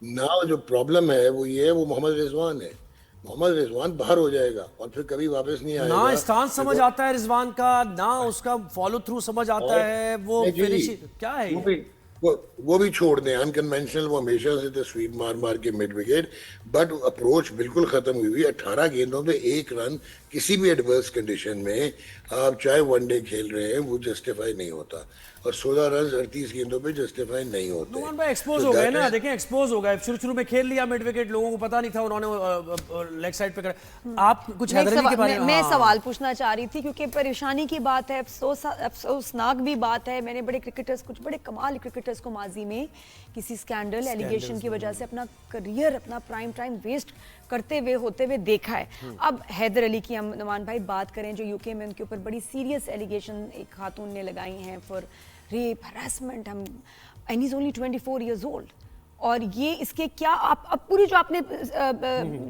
Speaker 11: نا جو پرابلم ہے وہ یہ ہے, وہ محمد رضوان ہے. محمد رضوان باہر ہو جائے گا اور پھر کبھی واپس نہیں آئے گا.
Speaker 2: نہ اسٹانس سمجھ آتا ہے رضوان کا, نہ اس کا فالو تھرو سمجھ آتا ہے, وہ فنشنگ کیا ہے.
Speaker 11: وہ بھی چھوڑ دیں انکنونشنل, وہ ہمیشہ سے تھے سویپ مار مار کے مڈ وکٹ, بٹ اپروچ بالکل ختم ہوئی ہوئی. 18 گیندوں پہ 1 رن کسی بھی ایڈورس کنڈیشن میں آپ چاہے ون ڈے کھیل رہے ہیں وہ جسٹیفائی نہیں ہوتا, اور 16 رنز 38 گیندوں پہ جسٹیفائی نہیں ہوتے.
Speaker 2: نعمان بھائی ایکسپوز ہو گئے نا, دیکھیں ایکسپوز ہو گئے, شروع میں کھیل لیا مڈ وکٹ, لوگوں کو پتا نہیں تھا, انہوں نے لیگ سائڈ پہ کرا. آپ کچھ حیدر علی کے بارے
Speaker 1: میں سوال پوچھنا چاہ رہی تھی کیونکہ پریشانی کی بات ہے, افسوسناک بھی بات ہے. میں نے بڑے کرکٹرز, کچھ بڑے کمال کرکٹرز کو ماضی میں کسی سکینڈل ایلیگیشن کی وجہ سے اپنا کریئر, اپنا پرائم ٹائم ویسٹ کرتے ہوئے ہوتے ہوئے دیکھا ہے. اب حیدر علی کی ہم نعمان بھائی بات کریں, جو UK میں ان کے اوپر بڑی سیریس ایلیگیشن ایک خاتون نے لگائی ہیں for rape harassment, and he is only 24 years old. اور یہ اس کے کیا آپ اب پوری جو آپ نے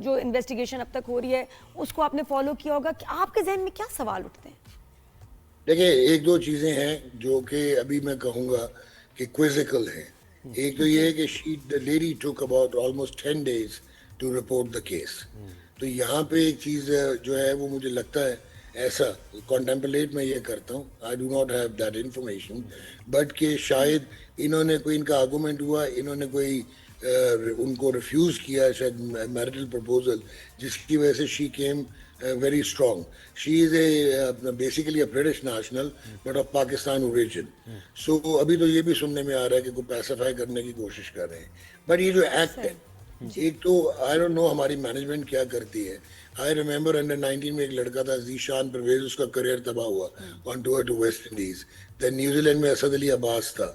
Speaker 1: جو انویسٹیگیشن اب تک ہو رہی ہے اس کو آپ نے فالو کیا ہوگا, کہ آپ کے ذہن میں کیا سوال اٹھتے ہیں؟
Speaker 11: دیکھیں 1-2 چیزیں ہیں جو کہ ابھی میں کہوں گا کہ کوئزیکل ہیں. ایک تو یہ ہے کہ the lady took about almost 10 days to report the case. تو یہاں پہ ایک چیز جو ہے وہ مجھے لگتا ہے ایسا کانٹمپلیٹ میں یہ کرتا ہوں, I do not have that information, but کہ شاید انہوں نے کوئی, ان کا آرگومنٹ ہوا, انہوں نے کوئی ان کو ریفیوز کیا شاید میرٹل پرپوزل, جس کی وجہ سے she came very strong. She is basically a British national but of Pakistan origin. So ابھی تو یہ بھی سننے میں آ رہا ہے کہ کوئی پیسیفائی کرنے کی کوشش کر رہے ہیں. بٹ یہ جو ایکٹ ہے, ایک تو I don't know ہماری مینجمنٹ کیا کرتی ہے. I remember under 19 میں ایک لڑکا تھا ذیشان پرویز, اس کا کریئر تباہ ہوا on tour to West Indies. Then New Zealand میں اسد علی عباس تھا.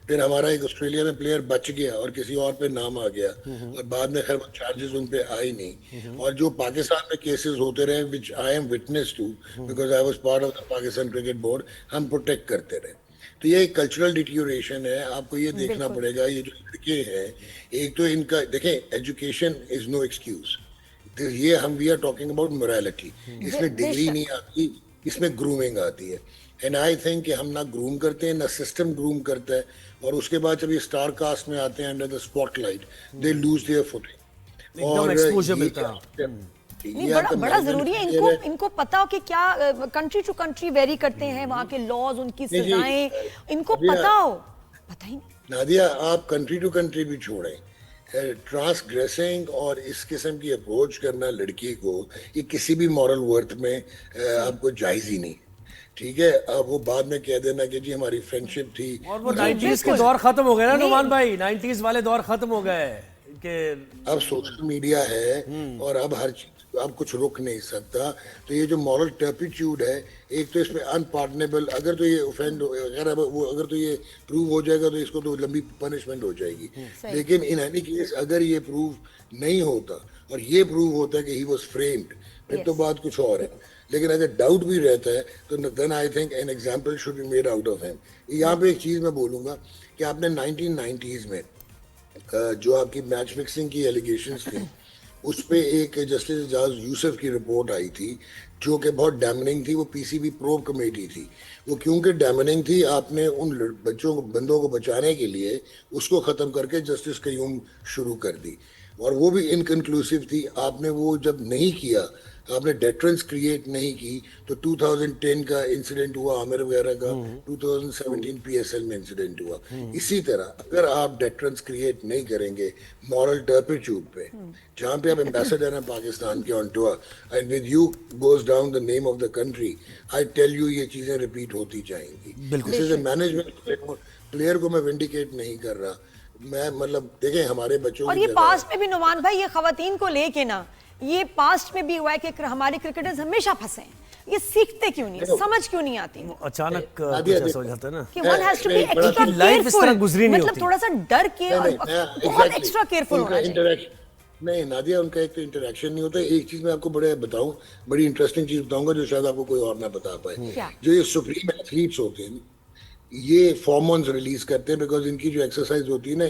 Speaker 11: پھر ہمارا ایک آسٹریلیا میں پلیئر بچ گیا اور کسی اور پہ نام آ گیا, اور بعد میں خیر چارجز ان پہ آئی نہیں. اور جو پاکستان میں کیسز ہوتے رہے which I am witness to because I was part of the Pakistan Cricket Board, ہم پروٹیکٹ کرتے رہے. تو یہ ایک کلچرل ڈیٹیوریشن ہے. آپ کو یہ دیکھنا پڑے گا, یہ جو لڑکے ہیں, ایک تو ان کا دیکھیں ایجوکیشن از نو ایکسکیوز. یہ ہم we are talking about morality. اس میں ڈگری نہیں آتی, اس میں گرومنگ آتی ہے. اینڈ آئی تھنک کہ ہم نہ گروم کرتے ہیں, نہ سسٹم گروم کرتا ہے, اور اس کے بعد جب یہ اسٹار کاسٹ میں آتے ہیں under the spotlight they lose their footing. اور
Speaker 1: بڑا ضروری ہے ان کو پتا ہو کہ کیا کنٹری ٹو کنٹری ویری کرتے ہیں, وہاں کے لاز, ان کی سزائیں, ان کو پتا ہو. پتہ ہی نہیں
Speaker 11: نادیہ, آپ کنٹری ٹو کنٹری بھی چھوڑیں, ٹرانسگریسنگ اور اس قسم کی اپروچ کرنا لڑکی کو, یہ کسی بھی مورل ورتھ میں آپ کو جائز ہی نہیں. ٹھیک ہے, اب وہ بعد میں کہہ دینا کہ جی ہماری فرینڈشپ تھی.
Speaker 2: اور وہ 90s کے دور ختم ہو گئے نا نعمان بھائی, 90s والے دور ختم ہو گئے کہ
Speaker 11: اب سوشل میڈیا ہے اور اب ہر چیز اب کچھ رک نہیں سکتا. تو یہ جو مورل ٹرپیٹیوڈ ہے, ایک تو اس میں انپارڈنیبل, اگر تو یہ اوفینڈ اگر تو یہ پروو ہو جائے گا تو اس کو تو لمبی پنشمنٹ ہو جائے گی. لیکن ان اینی کیس اگر یہ پروو نہیں ہوتا اور یہ پروو ہوتا ہے کہ ہی واز فریمڈ, پھر تو بات کچھ اور ہے. لیکن اگر ڈاؤٹ بھی رہتا ہے تو then I think an example should be made out of him. یہاں پہ ایک چیز میں بولوں گا کہ آپ نے 1990s میں جو آپ کی میچ فکسنگ کی ایلیگیشنز تھیں, اس پہ ایک جسٹس اعجاز یوسف کی رپورٹ آئی تھی جو کہ بہت ڈیمننگ تھی. وہ PCB پرو کمیٹی تھی. وہ کیونکہ ڈیمننگ تھی, آپ نے ان بندوں کو بچانے کے لیے اس کو ختم کر کے جسٹس قیوم شروع کر دی. اور وہ بھی انکنکلوسیو تھی. آپ نے وہ جب نہیں کیا, آپ نے ڈیٹرنس کریٹ نہیں کی, تو 2010 کا انسیڈنٹ ہوا عامر وغیرہ کا, 2017 پی ایس ایل میں انسیڈنٹ ہوا. اسی طرح اگر آپ ڈیٹرنس کریٹ نہیں کریں گے مورل ٹرپیچوڈ پہ, جہاں پہ آپ امبیسڈر ہیں پاکستان کے on tour, and with you goes down the name of the country, I tell you یہ چیزیں ریپیٹ ہوتی جائیں گی. دس از اے مینجمنٹ. پلیئر کو میں ونڈیکیٹ نہیں کر رہا, میں مطلب دیکھیں ہمارے بچوں
Speaker 1: اور یہ پاسٹ میں بھی نعمان بھائی یہ خواتین کو لے کے نا, یہ پاسٹ میں بھی ہوا ہے کہ ہمارے کرکٹرز ہمیشہ پھنسے ہیں. یہ سیکھتے کیوں نہیں, سمجھ کیوں نہیں آتی,
Speaker 2: اچانک کچھ ہو جاتا ہے نا
Speaker 1: کہ one has to be extra
Speaker 2: life اس طرح گزری نہیں ہوتی,
Speaker 1: مطلب تھوڑا سا ڈر کے بہت ایکسٹرا کیئرفل ہونا چاہیے.
Speaker 11: نہیں نادیہ, ان کا ایک تو انٹریکشن نہیں ہوتا. ایک چیز میں آپ کو بتاؤں, بڑی انٹرسٹنگ چیز بتاؤں گا جو شاید آپ کو کوئی اور نہ بتا پائے. جو یہ سپریم ایتھلیٹس ہوتے ہیں یہ فارمونز ریلیز کرتے ہیں, بیکاز ان کی جو ایکسرسائز ہوتی ہے نا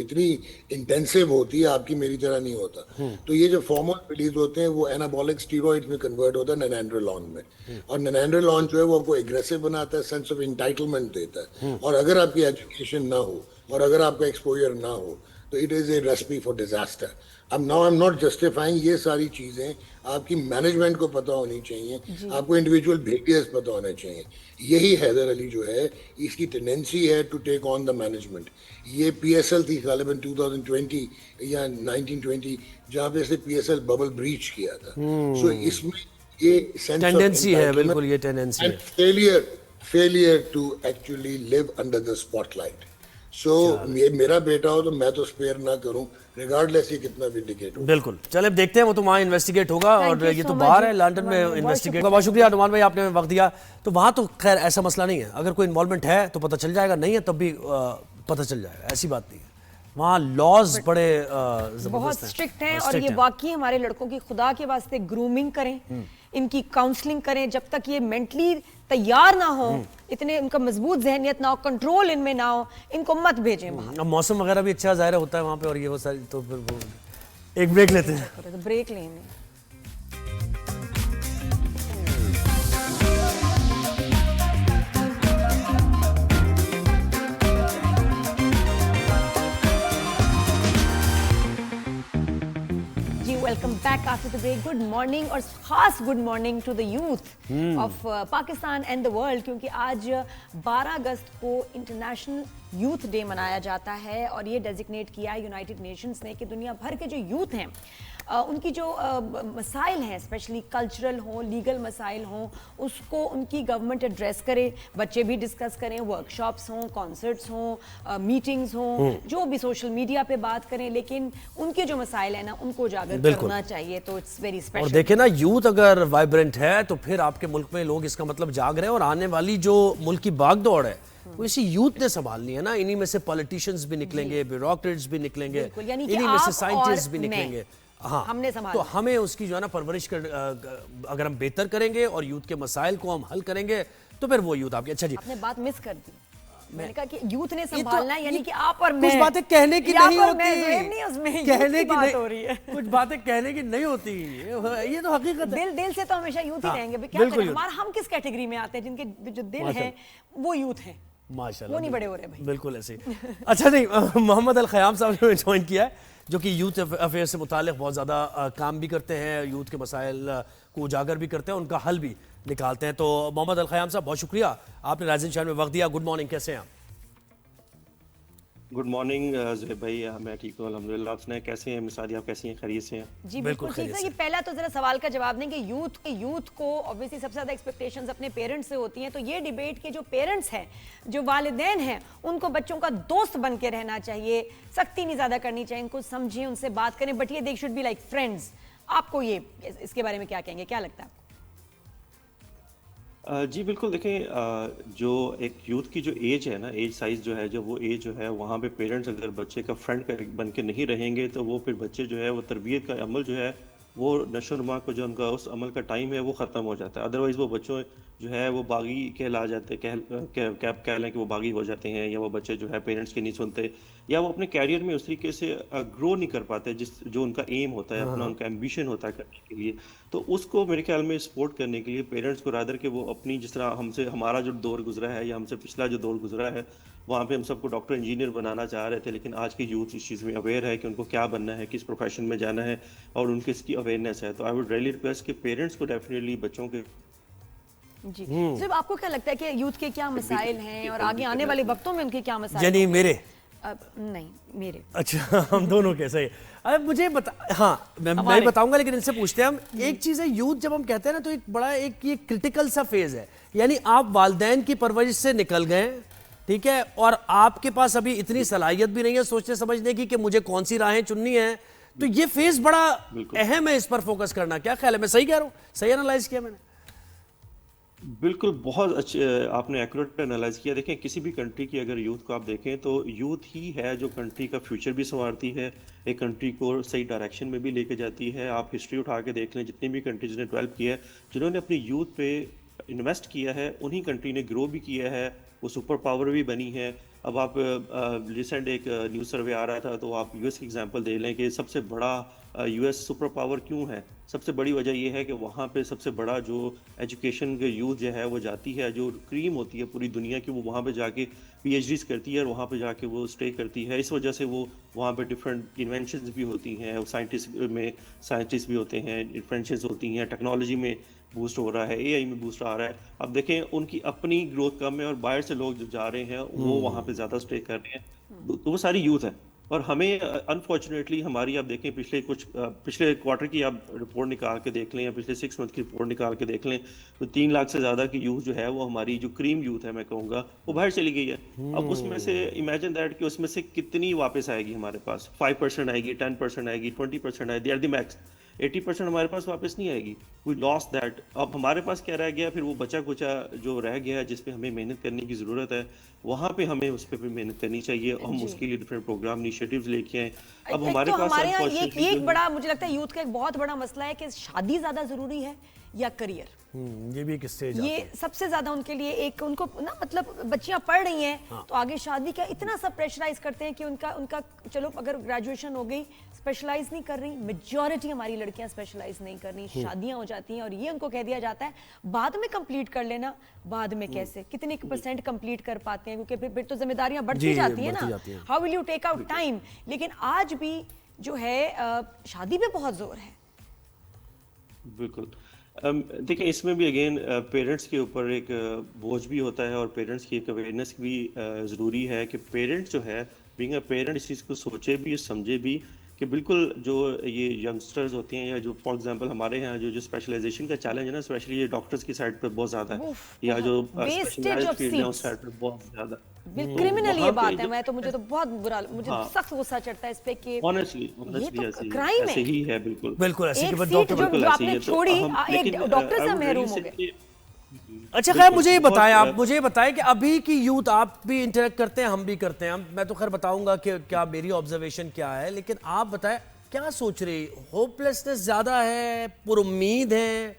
Speaker 11: اتنی انٹینسیو ہوتی ہے, آپ کی میری طرح نہیں ہوتا. تو یہ جو فارمونز ریلیز ہوتے ہیں وہ اینابولک اسٹیرائڈ میں کنورٹ ہوتا ہے نینانڈرولون میں, اور نینانڈرولون جو ہے وہ آپ کو ایگریسو بناتا ہے, سینس آف انٹائٹلمنٹ دیتا ہے. اور اگر آپ کی ایجوکیشن نہ ہو اور اگر آپ کا ایکسپوجر نہ ہو تو it is a recipe for disaster. اب now I am not justifying, یہ ساری چیزیں آپ کی مینجمنٹ کو پتہ ہونی چاہیے, آپ کو انڈیویجول بہیویئرز پتہ ہونے چاہیے. یہی حیدر علی جو ہے اس کی ٹینڈنسی ہے to take on the management. یہ پی ایس ایل تھی غالباً 2020 یا 1920 جہاں پہ اس نے P S L bubble breach کیا تھا. سو اس میں یہ
Speaker 2: ٹینڈنسی ہے, بالکل یہ ٹینڈنسی ہے,
Speaker 11: failure to actually live under the spotlight. So میرا بیٹا ہو تو میں تو اسپیئر نہ کروں ریگارڈلیس یہ کتنا وینڈیکیٹ ہو.
Speaker 2: بالکل چلے اب دیکھتے ہیں, وہ تو وہاں انویسٹیگیٹ ہوگا, اور یہ تو باہر ہے لنڈن میں انویسٹیگیٹ ہوگا. بہت شکریہ نعمان بھائی, آپ نے وقت دیا. تو وہاں تو خیر ایسا مسئلہ نہیں ہے, اگر کوئی انوالومنٹ ہے تو پتہ چل جائے گا, نہیں ہے تب بھی پتہ چل جائے گا, ایسی بات نہیں ہے. وہاں لاز بڑے
Speaker 1: بہت اسٹرکٹ ہیں, اور یہ واقعی ہمارے لڑکوں کی خدا کے واسطے گرومنگ کریں, ان کی کاؤنسلنگ کریں. جب تک یہ مینٹلی تیار نہ ہو, اتنے ان کا مضبوط ذہنیت نہ ہو, کنٹرول ان میں نہ ہو, ان کو مت بھیجیں وہاں.
Speaker 2: اب موسم وغیرہ بھی اچھا ظاہر ہوتا ہے وہاں پہ, اور یہ وہ ساری, تو پھر وہ ایک بریک لیتے ہیں.
Speaker 1: بریک لیں گے. Welcome back after the break. Good morning, اور خاص good morning to the youth of Pakistan and the world, کیونکہ آج 12 اگست کو انٹرنیشنل یوتھ ڈے منایا جاتا ہے, اور یہ ڈیزگنیٹ کیا ہے یونائٹڈ نیشنز نے کہ دنیا بھر کے جو یوتھ ہیں ان کی جو مسائل ہیں, اسپیشلی کلچرل ہوں, لیگل مسائل ہوں, اس کو ان کی گورنمنٹ ایڈریس کرے, بچے بھی ڈسکس کریں, ورک شاپس ہوں, کانسرٹس ہوں, میٹنگز ہوں, جو بھی سوشل میڈیا پہ بات کریں, لیکن ان کے جو مسائل ہیں نا ان کو اجاگر کرنا چاہیے. تو اٹس ویری اسپیشل.
Speaker 2: اور دیکھیں نا, یوتھ اگر وائبرنٹ ہے تو پھر آپ کے ملک میں لوگ اس کا مطلب جاگ رہے ہیں, اور آنے والی جو ملک کی باغ دوڑ ہے وہ اسی یوتھ نے سنبھالنی ہے نا. انہی میں سے پولیٹیشینز بھی نکلیں گے, بیوروکریٹس بھی نکلیں گے, انہی میں سے سائنٹسٹ بھی نکلیں گے. ہاں,
Speaker 1: ہم نے سنبھالا.
Speaker 2: تو ہمیں اس کی جو ہے نا پرورش اگر ہم بہتر کریں گے اور یوتھ کے مسائل کو ہم حل کریں گے تو پھر وہ یوتھ آپ کی. اچھا جی,
Speaker 1: آپ نے بات مس کر دی. میں نے کہا کہ یوتھ نے سنبھالنا ہے, یعنی کہ آپ اور میں,
Speaker 2: کچھ باتیں کہنے کی نہیں ہوتی,
Speaker 1: کہنے کی بات ہو رہی ہے,
Speaker 2: کچھ باتیں کہنے کی نہیں ہوتی, یہ تو حقیقت ہے.
Speaker 1: دل سے تو ہمیشہ یوتھ ہی رہیں گے. کیا کریں, ہم کس کیٹیگری میں آتے ہیں؟ جن کے جو دل ہے وہ یوتھ ہیں,
Speaker 2: ماشاءاللہ,
Speaker 1: وہ نہیں بڑے ہو رہے بھائی.
Speaker 2: بالکل ایسے. اچھا نہیں, محمد الخیام صاحب نے جوائن کیا ہے, جو کہ یوتھ افیئر سے متعلق بہت زیادہ کام بھی کرتے ہیں, یوتھ کے مسائل کو اجاگر بھی کرتے ہیں, ان کا حل بھی نکالتے ہیں. تو محمد الخیام صاحب بہت شکریہ, آپ نے رائزنگ شہر میں وقت دیا. گڈ مارننگ, کیسے ہیں آپ؟
Speaker 12: گڈ مارننگ زہیب بھائی, میں ٹھیک ہوں الحمدللہ. آپ سنائیں کیسے ہیں؟ مثالی آپ کیسی ہیں؟ خیریت سے ہیں؟
Speaker 1: جی بالکل ٹھیک ہے. یہ پہلا تو ذرا سوال کا جواب دیں کہ یوتھ کو obviously سب سے زیادہ ایکسپیکٹیشنز اپنے پیرنٹس سے ہوتی ہیں, تو یہ ڈیبیٹ کے جو پیرنٹس ہیں, جو والدین ہیں, ان کو بچوں کا دوست بن کے رہنا چاہیے, سختی نہیں زیادہ کرنی چاہیے, ان کو سمجھیں, ان سے بات کریں, بٹ یہ they should be like friends. آپ کو یہ اس کے بارے میں کیا کہیں گے, کیا لگتا ہے آپ کو؟
Speaker 12: جی بالکل, دیکھیں جو ایک یوتھ کی جو ایج ہے نا, ایج سائز جو ہے, جب وہ ایج جو ہے وہاں پہ پیرنٹس اگر بچے کا فرینڈ بن کے نہیں رہیں گے تو وہ پھر بچے جو ہے وہ تربیت کا عمل جو ہے وہ نشو و نما کو جو ان کا اس عمل کا ٹائم ہے وہ ختم ہو جاتا ہے. ادروائز وہ بچوں جو ہے وہ باغی کہلا جاتے کہہ لیں کہ وہ باغی ہو جاتے ہیں، یا وہ بچے جو ہے پیرنٹس کی نہیں سنتے، یا وہ اپنے کیریئر میں اس طریقے سے گرو نہیں کر پاتے جو ان کا ایم ہوتا ہے، اپنا ان کا ایمبیشن ہوتا ہے کرنے کے لیے. تو اس کو میرے خیال میں سپورٹ کرنے کے لیے پیرنٹس کو رادر کہ وہ اپنی جس طرح ہمارا جو دور گزرا ہے یا ہم سے پچھلا جو دور گزرا ہے، وہاں پہ ہم سب کو ڈاکٹر انجینئر بنانا چاہ رہے تھے، لیکن آج کی یوتھ اس چیز میں اویئر ہے کہ ان کو کیا بننا ہے، کس پروفیشن میں جانا ہے، اور ان کی اس کی اویئرنیس ہے. تو آئی ووڈ ریئلی ریکویسٹ کہ پیرنٹس کو ڈیفینیٹلی بچوں کے
Speaker 1: جی صرف آپ کو کیا لگتا ہے کہ یوتھ کے کیا مسائل ہیں اور آگے آنے والے وقتوں میں ان کے کیا مسائل
Speaker 2: یعنی میرے
Speaker 1: نہیں میرے
Speaker 2: اچھا ہم دونوں کیسے ہیں. اب مجھے ہاں میں بتاؤں گا، لیکن ان سے پوچھتے ہیں ہم. ایک چیز ہے یوتھ جب ہم کہتے ہیں نا تو ایک بڑا ایک یہ کرٹیکل سا فیز ہے. یعنی آپ والدین کی پرورش سے نکل گئے، ٹھیک ہے، اور آپ کے پاس ابھی اتنی صلاحیت بھی نہیں ہے سوچنے سمجھنے کی کہ مجھے کون سی راہیں چننی ہیں. تو یہ فیز بڑا اہم ہے، اس پر فوکس کرنا. کیا خیال ہے؟ میں صحیح کہہ رہا ہوں؟ صحیح انالائز کیا میں نے؟
Speaker 12: بالکل، بہت اچھے آپ نے ایکوریٹ انالائز کیا. دیکھیں کسی بھی کنٹری کی اگر یوتھ کو آپ دیکھیں تو یوتھ ہی ہے جو کنٹری کا فیوچر بھی سنوارتی ہے، ایک کنٹری کو صحیح ڈائریکشن میں بھی لے کے جاتی ہے. آپ ہسٹری اٹھا کے دیکھ لیں، جتنی بھی کنٹریز نے ڈیولپ کیا ہے، جنہوں نے اپنی یوتھ پہ انویسٹ کیا ہے، انہی کنٹری نے گرو بھی کیا ہے، وہ سپر پاور بھی بنی ہے. اب آپ ریسنٹ ایک نیوز سروے آ رہا تھا تو آپ یو ایس کی ایگزامپل دے لیں کہ سب سے بڑا یو ایس سپر پاور کیوں ہے. سب سے بڑی وجہ یہ ہے کہ وہاں پہ سب سے بڑا جو ایجوکیشن کے یوتھ جو ہے وہ جاتی ہے، جو کریم ہوتی ہے پوری دنیا کی، وہ وہاں پہ جا کے پی ایچ ڈیز کرتی ہے اور وہاں پہ جا کے وہ اسٹے کرتی ہے. اس وجہ سے وہ وہاں پہ ڈفرینٹ انوینشنز بھی ہوتی ہیں، سائنٹسٹ بھی ہوتے ہیں، انوینشنز ہوتی ہیں، ٹیکنالوجی میں بوسٹ ہو رہا ہے، اے آئی میں بوسٹ آ رہا ہے. اب دیکھیں ان کی اپنی گروتھ کم ہے اور باہر سے لوگ جو جا رہے ہیں وہ وہاں پہ زیادہ اسٹے کر رہے ہیں، تو وہ ساری یوتھ ہے. اور ہمیں انفارچونیٹلی ہماری آپ دیکھیں پچھلے کوارٹر کی آپ رپورٹ نکال کے دیکھ لیں یا پچھلے 6 منتھ کی رپورٹ نکال کے دیکھ لیں تو 3 لاکھ سے زیادہ کی یوتھ جو ہے وہ ہماری جو کریم یوتھ ہے میں کہوں گا وہ باہر چلی گئی ہے. اب اس میں سے امیجن دیٹ کہ اس میں سے کتنی واپس آئے گی ہمارے پاس، 5% آئے گی، 10% آئے گی، 20% آئے گی، دے آر دی میکس. 80% ہمارے پاس واپس نہیں آئے گی. وی لاسٹ دیٹ. اب ہمارے پاس کیا رہ گیا؟ پھر وہ بچا کچا جو رہ گیا ہے جس پہ ہمیں محنت کرنے کی ضرورت ہے، وہاں پہ ہمیں اس پہ بھی محنت کرنی چاہیے. ہم اس کے لیے ڈفرینٹ پروگرام انیشیٹیوز لے کے آئیں. اب ہمارے پاس
Speaker 1: یہ ایک بڑا مجھے لگتا ہے یوتھ کا ایک بہت بڑا مسئلہ ہے کہ شادی زیادہ ضروری ہے یا کریئر.
Speaker 2: یہ بھی ایک اسٹیج
Speaker 1: یہ سب سے زیادہ ان کے لیے ایک ان کو نا مطلب بچیاں پڑھ رہی ہیں تو آگے شادی کا اتنا سب پریشرائز کرتے ہیں کہ ان کا چلو اگر گریجویشن ہو گئی اسپیشلائز نہیں کر رہی. میجورٹی ہماری لڑکیاں اسپیشلائز نہیں کر رہی، شادیاں ہو جاتی ہیں اور یہ ان کو کہہ دیا جاتا ہے بعد میں کمپلیٹ کر لینا. بعد میں کیسے کتنے % کمپلیٹ کر پاتے ہیں؟ کیونکہ پھر تو ذمہ داریاں بڑھتی جاتی ہیں نا. How will you take out time. لیکن آج بھی جو ہے شادی پہ بہت زور ہے.
Speaker 12: بالکل. دیکھیں اس میں بھی اگین پیرنٹس کے اوپر ایک بوجھ بھی ہوتا ہے اور پیرنٹس کی ایک اویئرنیس بھی ضروری ہے کہ پیرنٹس جو ہے بینگ اے پیرنٹ اس چیز کو سوچے بھی، سمجھے بھی کہ بالکل جو یہ ینگسٹرز ہوتے ہیں یا جو فار ایگزامپل ہمارے یہاں جو اسپیشلائزیشن کا چیلنج ہے نا، اسپیشلی یہ ڈاکٹرز کی سائڈ پہ بہت زیادہ ہے، یا جو اسپیشلائزڈ فیلڈ ہے اس سائڈ پہ بہت زیادہ
Speaker 1: کرمنل یہ بات ہے. میں تو مجھے تو بہت برا، مجھے سخت غصہ چڑھتا ہے اس پہ کہ
Speaker 12: آنیسٹلی
Speaker 1: کرائم ہے.
Speaker 12: ایسے ہی ہے. بالکل
Speaker 2: بالکل ایسے
Speaker 1: ایک سیٹ جو آپ نے چھوڑی ایک ڈاکٹر سے محروم ہو گئے.
Speaker 2: اچھا خیر مجھے یہ بتائیں، آپ مجھے یہ بتائیں کہ ابھی کی یوتھ، آپ بھی انٹریکٹ کرتے ہیں، ہم بھی کرتے ہیں، میں تو خیر بتاؤں گا کہ کیا میری آبزرویشن کیا ہے، لیکن آپ بتائیں کیا سوچ رہی؟ ہوپلیسنس زیادہ ہے، پر امید ہیں،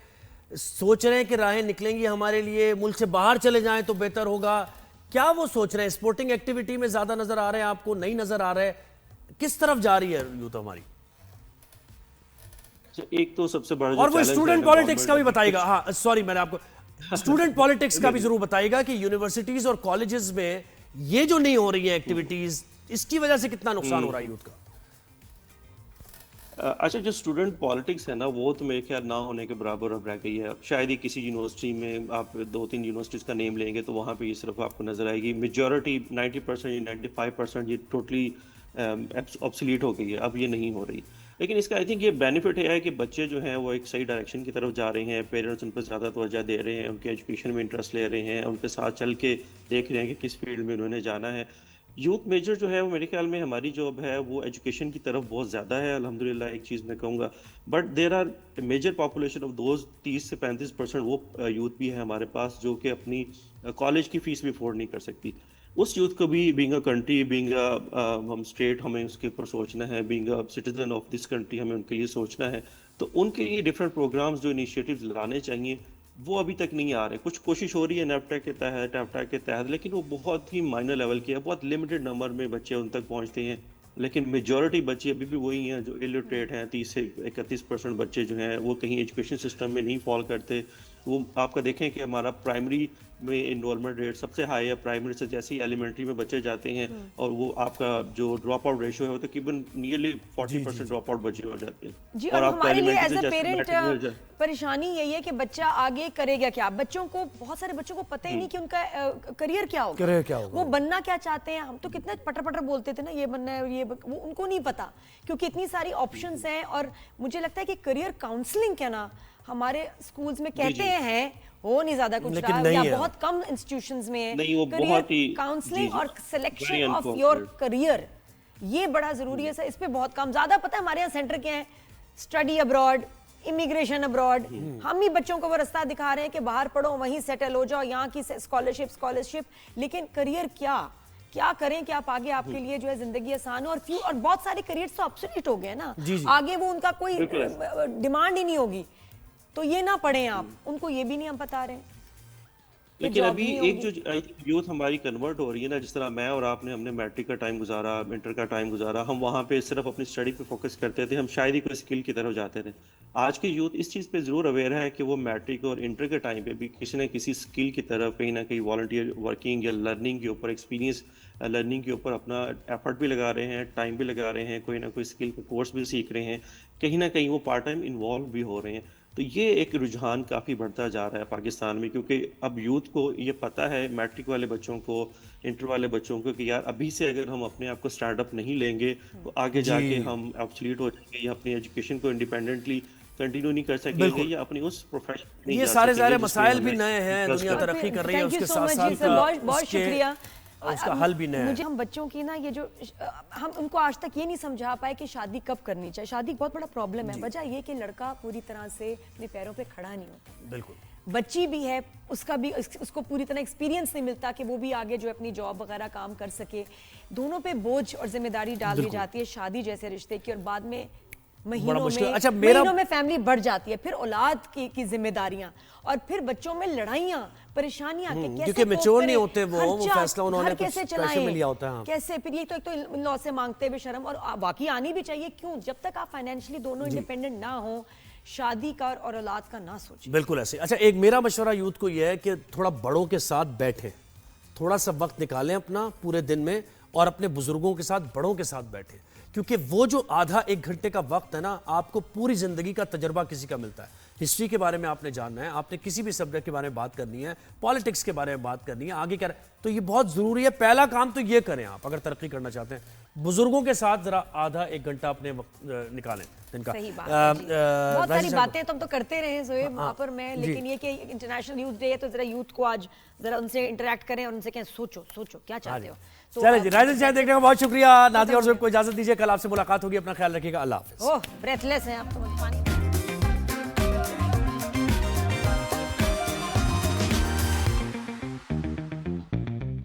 Speaker 2: سوچ رہے ہیں کہ راہیں نکلیں گی ہمارے لیے، ملک سے باہر چلے جائیں تو بہتر ہوگا؟ کیا وہ سوچ رہے ہیں؟ سپورٹنگ ایکٹیویٹی میں زیادہ نظر آ رہے ہیں آپ کو، نہیں نظر آ رہے؟ کس طرف جا رہی ہے یوتھ ہماری؟
Speaker 12: ایک تو سب سے بڑا
Speaker 2: اور وہ اسٹوڈنٹ پالیٹکس کا بھی بتائیے گا. ہاں سوری میں نے آپ کو اسٹوڈنٹ پالیٹکس کا بھی ضرور بتائیے گا کہ یونیورسٹیز اور کالجز میں یہ جو نہیں ہو رہی ہیں ایکٹیویٹیز، اس کی وجہ سے کتنا نقصان ہو رہا ہے یوتھ کا؟
Speaker 12: اچھا جو اسٹوڈنٹ پالیٹکس ہے نا وہ تو میرے خیال نہ ہونے کے برابر اب رہ گئی ہے. شاید ہی کسی یونیورسٹی میں آپ 2-3 یونیورسٹیز کا نیم لیں گے تو وہاں پہ یہ صرف آپ کو نظر آئے گی. میجورٹی 90% یا 95% یہ ٹوٹلی آبسلیٹ ہو گئی ہے، اب یہ نہیں ہو رہی. لیکن اس کا آئی تھنک یہ بینیفٹ ہے کہ بچے جو ہیں وہ ایک صحیح ڈائریکشن کی طرف جا رہے ہیں، پیرنٹس ان پہ زیادہ توجہ دے رہے ہیں، ان کے ایجوکیشن میں انٹرسٹ لے رہے ہیں، ان کے ساتھ چل کے دیکھ رہے ہیں کہ کس فیلڈ میں انہوں نے جانا ہے. یوتھ میجر جو ہے وہ میرے خیال میں ہماری جو اب ہے وہ ایجوکیشن کی طرف بہت زیادہ ہے الحمدللہ. ایک چیز میں کہوں گا but there are major population of those 30 سے 35% وہ یوتھ بھی ہے ہمارے پاس جو کہ اپنی کالج کی فیس بھی افورڈ نہیں کر سکتی. اس یوتھ کو بھی being a country, being a ہم اسٹیٹ، ہمیں اس کے اوپر سوچنا ہے. Being a citizen of this country ہمیں ان کے لیے سوچنا ہے. تو ان کے لیے ڈفرینٹ پروگرامز جو انیشیٹیوز لانے چاہیے وہ ابھی تک نہیں آ رہے. کچھ کوشش ہو رہی ہے نیپٹیک کے تحت ٹیپٹیک کے تحت, لیکن وہ بہت ہی مائنر لیول کی ہے, بہت لمیٹڈ نمبر میں بچے ان تک پہنچتے ہیں. لیکن میجورٹی بچے ابھی بھی وہی ہیں جو الٹریٹ ہیں. 30 سے 31% بچے جو ہیں وہ کہیں ایجوکیشن سسٹم میں نہیں فال کرتے. وہ آپ کا دیکھیں کہ ہمارا پرائمری میں انرولمنٹ ریٹ سب سے ہائی ہے. پرائمری سے جیسے ہی ایلیمنٹری میں بچے جاتے ہیں اور وہ آپ کا جو ڈراپ آؤٹ ریشو ہے وہ تقریباً نیئرلی 40% ڈراپ آؤٹ بچے ہو جاتے ہیں.
Speaker 1: جی, اور ہمارے لیے ایز اے پیرنٹ پریشانی یہی ہے کہ بچہ آگے کرے گا کیا. بچوں کو, بہت سارے بچوں کو پتہ ہی نہیں کہ ان کا کریئر کیا ہوگا, وہ بننا کیا چاہتے ہیں. ہم تو کتنے پٹر پٹر بولتے تھے نا, یہ بننا ہے, یہ وہ ان کو نہیں پتا کیونکہ اتنی ساری آپشنز ہیں. اور مجھے لگتا ہے کہ کریئر کاؤنسلنگ کیا نا ہمارے سکولز میں کہتے ہیں, ہو نہیں زیادہ کچھ رہا, یا بہت کم انسٹیٹیوشنز میں ہے کریئر کاؤنسلنگ اور سلیکشن آف یور کریئر, یہ بڑا ضروری ہے سر. اس پہ بہت کم, زیادہ پتہ ہے ہمارے یہاں سینٹر کیا ہے, اسٹڈی ابراڈ, امیگریشن ابراڈ. ہم ہی بچوں کو وہ رستہ دکھا رہے ہیں کہ باہر پڑھو, وہیں سیٹل ہو جاؤ, یہاں کی اسکالرشپ. لیکن کریئر کیا کریں کہ آپ آگے, آپ کے لیے جو ہے زندگی آسان ہو. اور بہت سارے کریئرز تو آبسولیٹ ہو گئے نا, آگے وہ ان کا کوئی ڈیمانڈ ہی نہیں ہوگی. تو یہ نہ پڑھیں آپ, ان کو یہ بھی نہیں ہم بتا رہے ہیں.
Speaker 12: لیکن ابھی ایک جو یوتھ ہماری کنورٹ ہو رہی ہے نا, جس طرح میں اور آپ نے, ہم نے میٹرک کا ٹائم گزارا, انٹر کا ٹائم گزارا, ہم وہاں پہ صرف اپنی اسٹڈی پہ فوکس کرتے تھے, ہم شاید ہی کوئی اسکل کی طرف جاتے تھے. آج کے یوتھ اس چیز پہ ضرور اویئر ہے کہ وہ میٹرک اور انٹر کے ٹائم پہ بھی کسی نہ کسی اسکل کی طرف کہیں نہ کہیں والنٹیئر ورکنگ یا لرننگ کے اوپر, ایکسپیرینس لرننگ کے اوپر اپنا ایفرٹ بھی لگا رہے ہیں, ٹائم بھی لگا رہے ہیں, کوئی نہ کوئی اسکل کا کورس بھی سیکھ رہے ہیں, کہیں نہ کہیں وہ پارٹ ٹائم انوالو بھی ہو رہے ہیں. تو یہ ایک رجحان کافی بڑھتا جا رہا ہے پاکستان میں, کیونکہ اب یوتھ کو یہ پتہ ہے, میٹرک والے بچوں کو, انٹر والے بچوں کو, کہ یار ابھی سے اگر ہم اپنے آپ کو سٹارٹ اپ نہیں لیں گے تو آگے جا کے ہم آبسلیٹ ہو جائیں گے, یا اپنی ایجوکیشن کو انڈیپینڈنٹلی کنٹینیو نہیں کر سکیں گے, یا اپنی اس پروفیشن.
Speaker 2: یہ سارے ظاہر مسائل بھی نئے ہیں, دنیا ترقی کر رہی ہے, اس کے ساتھ ساتھ
Speaker 1: بہت شکریہ.
Speaker 2: اس کا حل بھی نہیں ہے.
Speaker 1: مجھے ہم بچوں کی نا, یہ جو ہم ان کو آج تک یہ نہیں سمجھا پائے کہ شادی کب کرنی چاہیے. شادی ایک بہت بڑا پرابلم ہے. وجہ یہ کہ لڑکا پوری طرح سے اپنے پیروں پہ کھڑا نہیں ہوتا.
Speaker 2: بالکل.
Speaker 1: بچی بھی ہے, اس کا بھی, اس کو پوری طرح ایکسپیرینس نہیں ملتا کہ وہ بھی آگے جو اپنی جاب وغیرہ کام کر سکے. دونوں پہ بوجھ اور ذمہ داری ڈال دی جاتی ہے شادی جیسے رشتے کی, اور بعد میں مہینوں میں فیملی بڑھ جاتی ہے. پھر اولاد کی ذمہ داریاں, اور پھر بچوں میں لڑائیاں, پریشانیاں,
Speaker 2: کیونکہ میچور نہیں ہوتے وہ فیصلہ انہوں نے کچھ پریشر میں لیا ہوتا ہے.
Speaker 1: کیسے پھر یہ تو لا سے مانگتے ہوئے شرم, اور واقعی آنی بھی چاہیے. کیوں, جب تک آپ فائنینشلی دونوں انڈیپینڈنٹ نہ ہوں, شادی کا اور اولاد کا نہ سوچیں.
Speaker 2: بالکل ایسے. اچھا, ایک میرا مشورہ یوتھ کو یہ ہے کہ تھوڑا بڑوں کے ساتھ بیٹھیں, تھوڑا سا وقت نکالیں اپنا پورے دن میں, اور اپنے بزرگوں کے ساتھ, بڑوں کے ساتھ بیٹھیں, کیونکہ وہ جو آدھا ایک گھنٹے کا وقت ہے نا, آپ کو پوری زندگی کا تجربہ کسی کا ملتا ہے. ہسٹری کے بارے میں آپ نے جاننا ہے, آپ نے کسی بھی سبجیکٹ کے بارے میں بات کرنی ہے, پالیٹکس کے بارے میں بات کرنی ہے, آگے کیا, تو یہ بہت ضروری ہے. پہلا کام تو یہ کریں آپ اگر ترقی کرنا چاہتے ہیں, بزرگوں کے ساتھ ذرا آدھا ایک گھنٹہ اپنے وقت نکالیں دن کا.
Speaker 1: بہت ساری باتیں تو ہم تو کرتے رہے ہیں زہیب وہاں پر میں, لیکن یہ کہ انٹرنیشنل یوتھ ڈے ہے تو ذرا یوتھ کو آج ذرا ان سے انٹریکٹ کریں اور ان سے کہیں سوچو کیا چاہتے ہو.
Speaker 2: چلیں جی, رائزن شاید دیکھنے کا بہت شکریہ. نادیہ اور زہیب کو اجازت دیجیے, کل آپ سے ملاقات ہوگی, اپنا خیال رکھیے گا, اللہ حافظ.
Speaker 1: بریتھ لیس ہیں آپ تو.